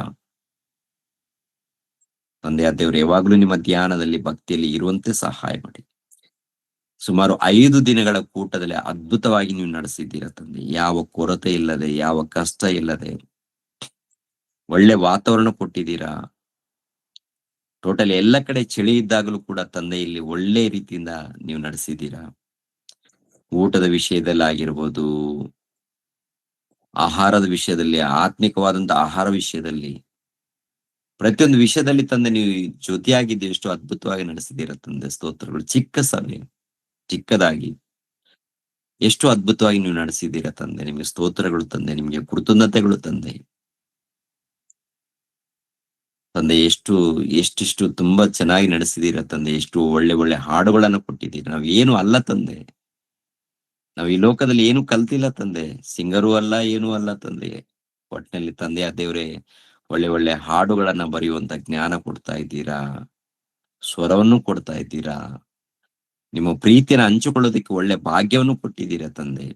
ತಂದೆಯ ದೇವರು ಯಾವಾಗ್ಲೂ ನಿಮ್ಮ ಧ್ಯಾನದಲ್ಲಿ, ಭಕ್ತಿಯಲ್ಲಿ ಇರುವಂತೆ ಸಹಾಯ ಮಾಡಿ. ಸುಮಾರು 5 ದಿನಗಳ ಕೂಟದಲ್ಲಿ ಅದ್ಭುತವಾಗಿ ನೀವು ನಡೆಸಿದ್ದೀರಾ ತಂದೆ. ಯಾವ ಕೊರತೆ ಇಲ್ಲದೆ, ಯಾವ ಕಷ್ಟ ಇಲ್ಲದೆ, ಒಳ್ಳೆ ವಾತಾವರಣ ಕೊಟ್ಟಿದ್ದೀರಾ. ಟೋಟಲ್ ಎಲ್ಲ ಕಡೆ ಚಳಿ ಇದ್ದಾಗಲೂ ಕೂಡ ತಂದೆ ಇಲ್ಲಿ ಒಳ್ಳೆ ರೀತಿಯಿಂದ ನೀವು ನಡೆಸಿದ್ದೀರಾ. ಊಟದ ವಿಷಯದಲ್ಲಿ ಆಗಿರ್ಬೋದು, ಆಹಾರದ ವಿಷಯದಲ್ಲಿ, ಆತ್ಮಿಕವಾದಂತ ಆಹಾರ ವಿಷಯದಲ್ಲಿ, ಪ್ರತಿಯೊಂದು ವಿಷಯದಲ್ಲಿ ತಂದೆ ನೀವು ಜೊತೆಯಾಗಿದ್ದು ಎಷ್ಟು ಅದ್ಭುತವಾಗಿ ನಡೆಸಿದ್ದೀರಾ ತಂದೆ. ಸ್ತೋತ್ರಗಳು. ಚಿಕ್ಕ ಸಭೆ, ಚಿಕ್ಕದಾಗಿ ಎಷ್ಟು ಅದ್ಭುತವಾಗಿ ನೀವು ನಡೆಸಿದ್ದೀರಾ ತಂದೆ. ನಿಮಗೆ ಸ್ತೋತ್ರಗಳು ತಂದೆ, ನಿಮಗೆ ಕೃತಜ್ಞತೆಗಳು ತಂದೆ. ತಂದೆ ಎಷ್ಟಿಷ್ಟು ತುಂಬಾ ಚೆನ್ನಾಗಿ ನಡೆಸಿದ್ದೀರಾ ತಂದೆ. ಎಷ್ಟು ಒಳ್ಳೆ ಒಳ್ಳೆ ಹಾಡುಗಳನ್ನು ಕೊಟ್ಟಿದ್ದೀರಾ. ನಾವ್ ಏನು ಅಲ್ಲ ತಂದೆ, ನಾವ್ ಈ ಲೋಕದಲ್ಲಿ ಏನು ಕಲ್ತಿಲ್ಲ ತಂದೆ. ಸಿಂಗರೂ ಅಲ್ಲ, ಏನೂ ಅಲ್ಲ ತಂದೆ. ಒಟ್ಟಿನಲ್ಲಿ ತಂದೆಯ ದೇವರೇ, ಒಳ್ಳೆ ಒಳ್ಳೆ ಹಾಡುಗಳನ್ನ ಬರೆಯುವಂತ ಜ್ಞಾನ ಕೊಡ್ತಾ ಇದ್ದೀರಾ, ಸ್ವರವನ್ನು ಕೊಡ್ತಾ ಇದ್ದೀರಾ. ನಿಮ್ಮ ಪ್ರೀತಿಯನ್ನು ಹಂಚಿಕೊಳ್ಳೋದಕ್ಕೆ ಒಳ್ಳೆ ಭಾಗ್ಯವನ್ನು ಕೊಟ್ಟಿದ್ದೀರಾ ತಂದೆ.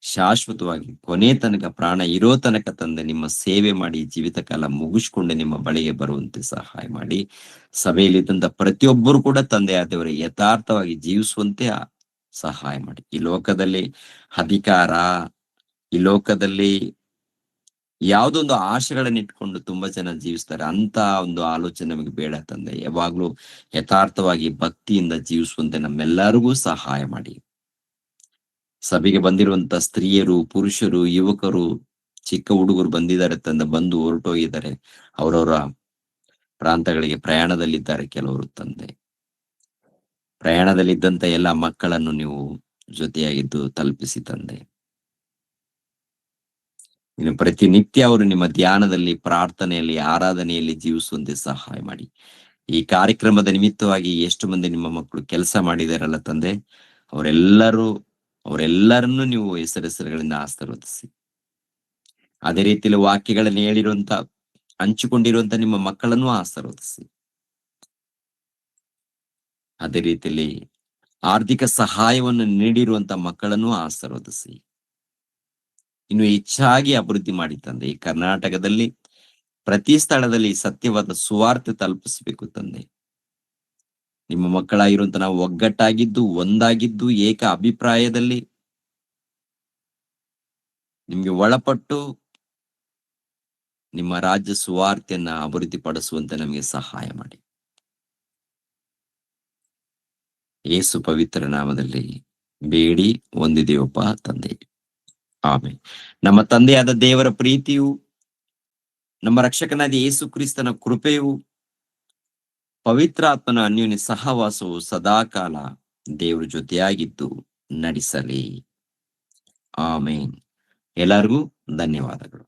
ಶಾಶ್ವತವಾಗಿ ಕೊನೆ ತನಕ, ಪ್ರಾಣ ಇರೋ ತನಕ ತಂದೆ ನಿಮ್ಮ ಸೇವೆ ಮಾಡಿ ಜೀವಿತ ಕಾಲ ಮುಗಿಸ್ಕೊಂಡು ನಿಮ್ಮ ಬಳಿಗೆ ಬರುವಂತೆ ಸಹಾಯ ಮಾಡಿ. ಸಭೆಯಲ್ಲಿದ್ದಂತ ಪ್ರತಿಯೊಬ್ಬರು ಕೂಡ ತಂದೆ ಆದವರೇ ಯಥಾರ್ಥವಾಗಿ ಜೀವಿಸುವಂತೆ ಸಹಾಯ ಮಾಡಿ. ಈ ಲೋಕದಲ್ಲಿ ಅಧಿಕಾರ, ಈ ಲೋಕದಲ್ಲಿ ಯಾವುದೊಂದು ಆಶೆಗಳನ್ನ ಇಟ್ಕೊಂಡು ತುಂಬಾ ಜನ ಜೀವಿಸ್ತಾರೆ. ಅಂತ ಒಂದು ಆಲೋಚನೆ ನಮಗೆ ಬೇಡ ತಂದೆ. ಯಾವಾಗ್ಲೂ ಯಥಾರ್ಥವಾಗಿ ಭಕ್ತಿಯಿಂದ ಜೀವಿಸುವಂತೆ ನಮ್ಮೆಲ್ಲರಿಗೂ ಸಹಾಯ ಮಾಡಿ. ಸಭೆಗೆ ಬಂದಿರುವಂತ ಸ್ತ್ರೀಯರು, ಪುರುಷರು, ಯುವಕರು, ಚಿಕ್ಕ ಹುಡುಗರು ಬಂದಿದ್ದಾರೆ ತಂದೆ, ಬಂದು ಹೊರಟೋಗಿದ್ದಾರೆ. ಅವರವರ ಪ್ರಾಂತಗಳಿಗೆ ಪ್ರಯಾಣದಲ್ಲಿದ್ದಾರೆ ಕೆಲವರು ತಂದೆ. ಪ್ರಯಾಣದಲ್ಲಿದ್ದಂತ ಎಲ್ಲ ಮಕ್ಕಳನ್ನು ನೀವು ಜೊತೆಯಾಗಿದ್ದು ತಲುಪಿಸಿ ತಂದೆ. ಇನ್ನು ಪ್ರತಿನಿತ್ಯ ಅವರು ನಿಮ್ಮ ಧ್ಯಾನದಲ್ಲಿ, ಪ್ರಾರ್ಥನೆಯಲ್ಲಿ, ಆರಾಧನೆಯಲ್ಲಿ ಜೀವಿಸುವಂತೆ ಸಹಾಯ ಮಾಡಿ. ಈ ಕಾರ್ಯಕ್ರಮದ ನಿಮಿತ್ತವಾಗಿ ಎಷ್ಟು ಮಂದಿ ನಿಮ್ಮ ಮಕ್ಕಳು ಕೆಲಸ ಮಾಡಿದಾರಲ್ಲ ತಂದೆ, ಅವರೆಲ್ಲರನ್ನು ನೀವು ಹೆಸರುಗಳಿಂದ ಆಶೀರ್ವದಿಸಿ. ಅದೇ ರೀತಿಯಲ್ಲಿ ವಾಕ್ಯಗಳನ್ನು ಹೇಳಿರುವಂತ ಹಂಚಿಕೊಂಡಿರುವಂತ ನಿಮ್ಮ ಮಕ್ಕಳನ್ನು ಆಶೀರ್ವದಿಸಿ. ಅದೇ ರೀತಿಯಲ್ಲಿ ಆರ್ಥಿಕ ಸಹಾಯವನ್ನು ನೀಡಿರುವಂತ ಮಕ್ಕಳನ್ನು ಆಶೀರ್ವದಿಸಿ. ಇನ್ನು ಹೆಚ್ಚಾಗಿ ಅಭಿವೃದ್ಧಿ ಮಾಡಿ ತಂದೆ. ಈ ಕರ್ನಾಟಕದಲ್ಲಿ ಪ್ರತಿ ಸ್ಥಳದಲ್ಲಿ ಸತ್ಯವಾದ ಸುವಾರ್ತೆ ತಲುಪಿಸಬೇಕು ತಂದೆ. ನಿಮ್ಮ ಮಕ್ಕಳಾಗಿರುವಂತ ನಾವು ಒಗ್ಗಟ್ಟಾಗಿದ್ದು, ಒಂದಾಗಿದ್ದು, ಏಕ ಅಭಿಪ್ರಾಯದಲ್ಲಿ ನಿಮ್ಗೆ ಒಳಪಟ್ಟು ನಿಮ್ಮ ರಾಜ್ಯ ಸುವಾರ್ತೆಯನ್ನ ಅಭಿವೃದ್ಧಿ ಪಡಿಸುವಂತೆ ನಮಗೆ ಸಹಾಯ ಮಾಡಿ. ಯೇಸು ಪವಿತ್ರ ನಾಮದಲ್ಲಿ ಬೇಡಿ ಹೊಂದಿದೆಯಪ್ಪ ತಂದೆ, ಆಮೆನ್. ನಮ್ಮ ತಂದೆಯಾದ ದೇವರ ಪ್ರೀತಿಯು, ನಮ್ಮ ರಕ್ಷಕನಾದ ಯೇಸು ಕ್ರಿಸ್ತನ ಕೃಪೆಯು, ಪವಿತ್ರಾತ್ಮನ ಅನ್ಯೋನ್ಯ ಸಹವಾಸವು ಸದಾಕಾಲ ದೇವರ ಜೊತೆಯಾಗಿದ್ದು ನಡೆಸಲಿ. ಆಮೇನ್. ಎಲ್ಲರಿಗೂ ಧನ್ಯವಾದಗಳು.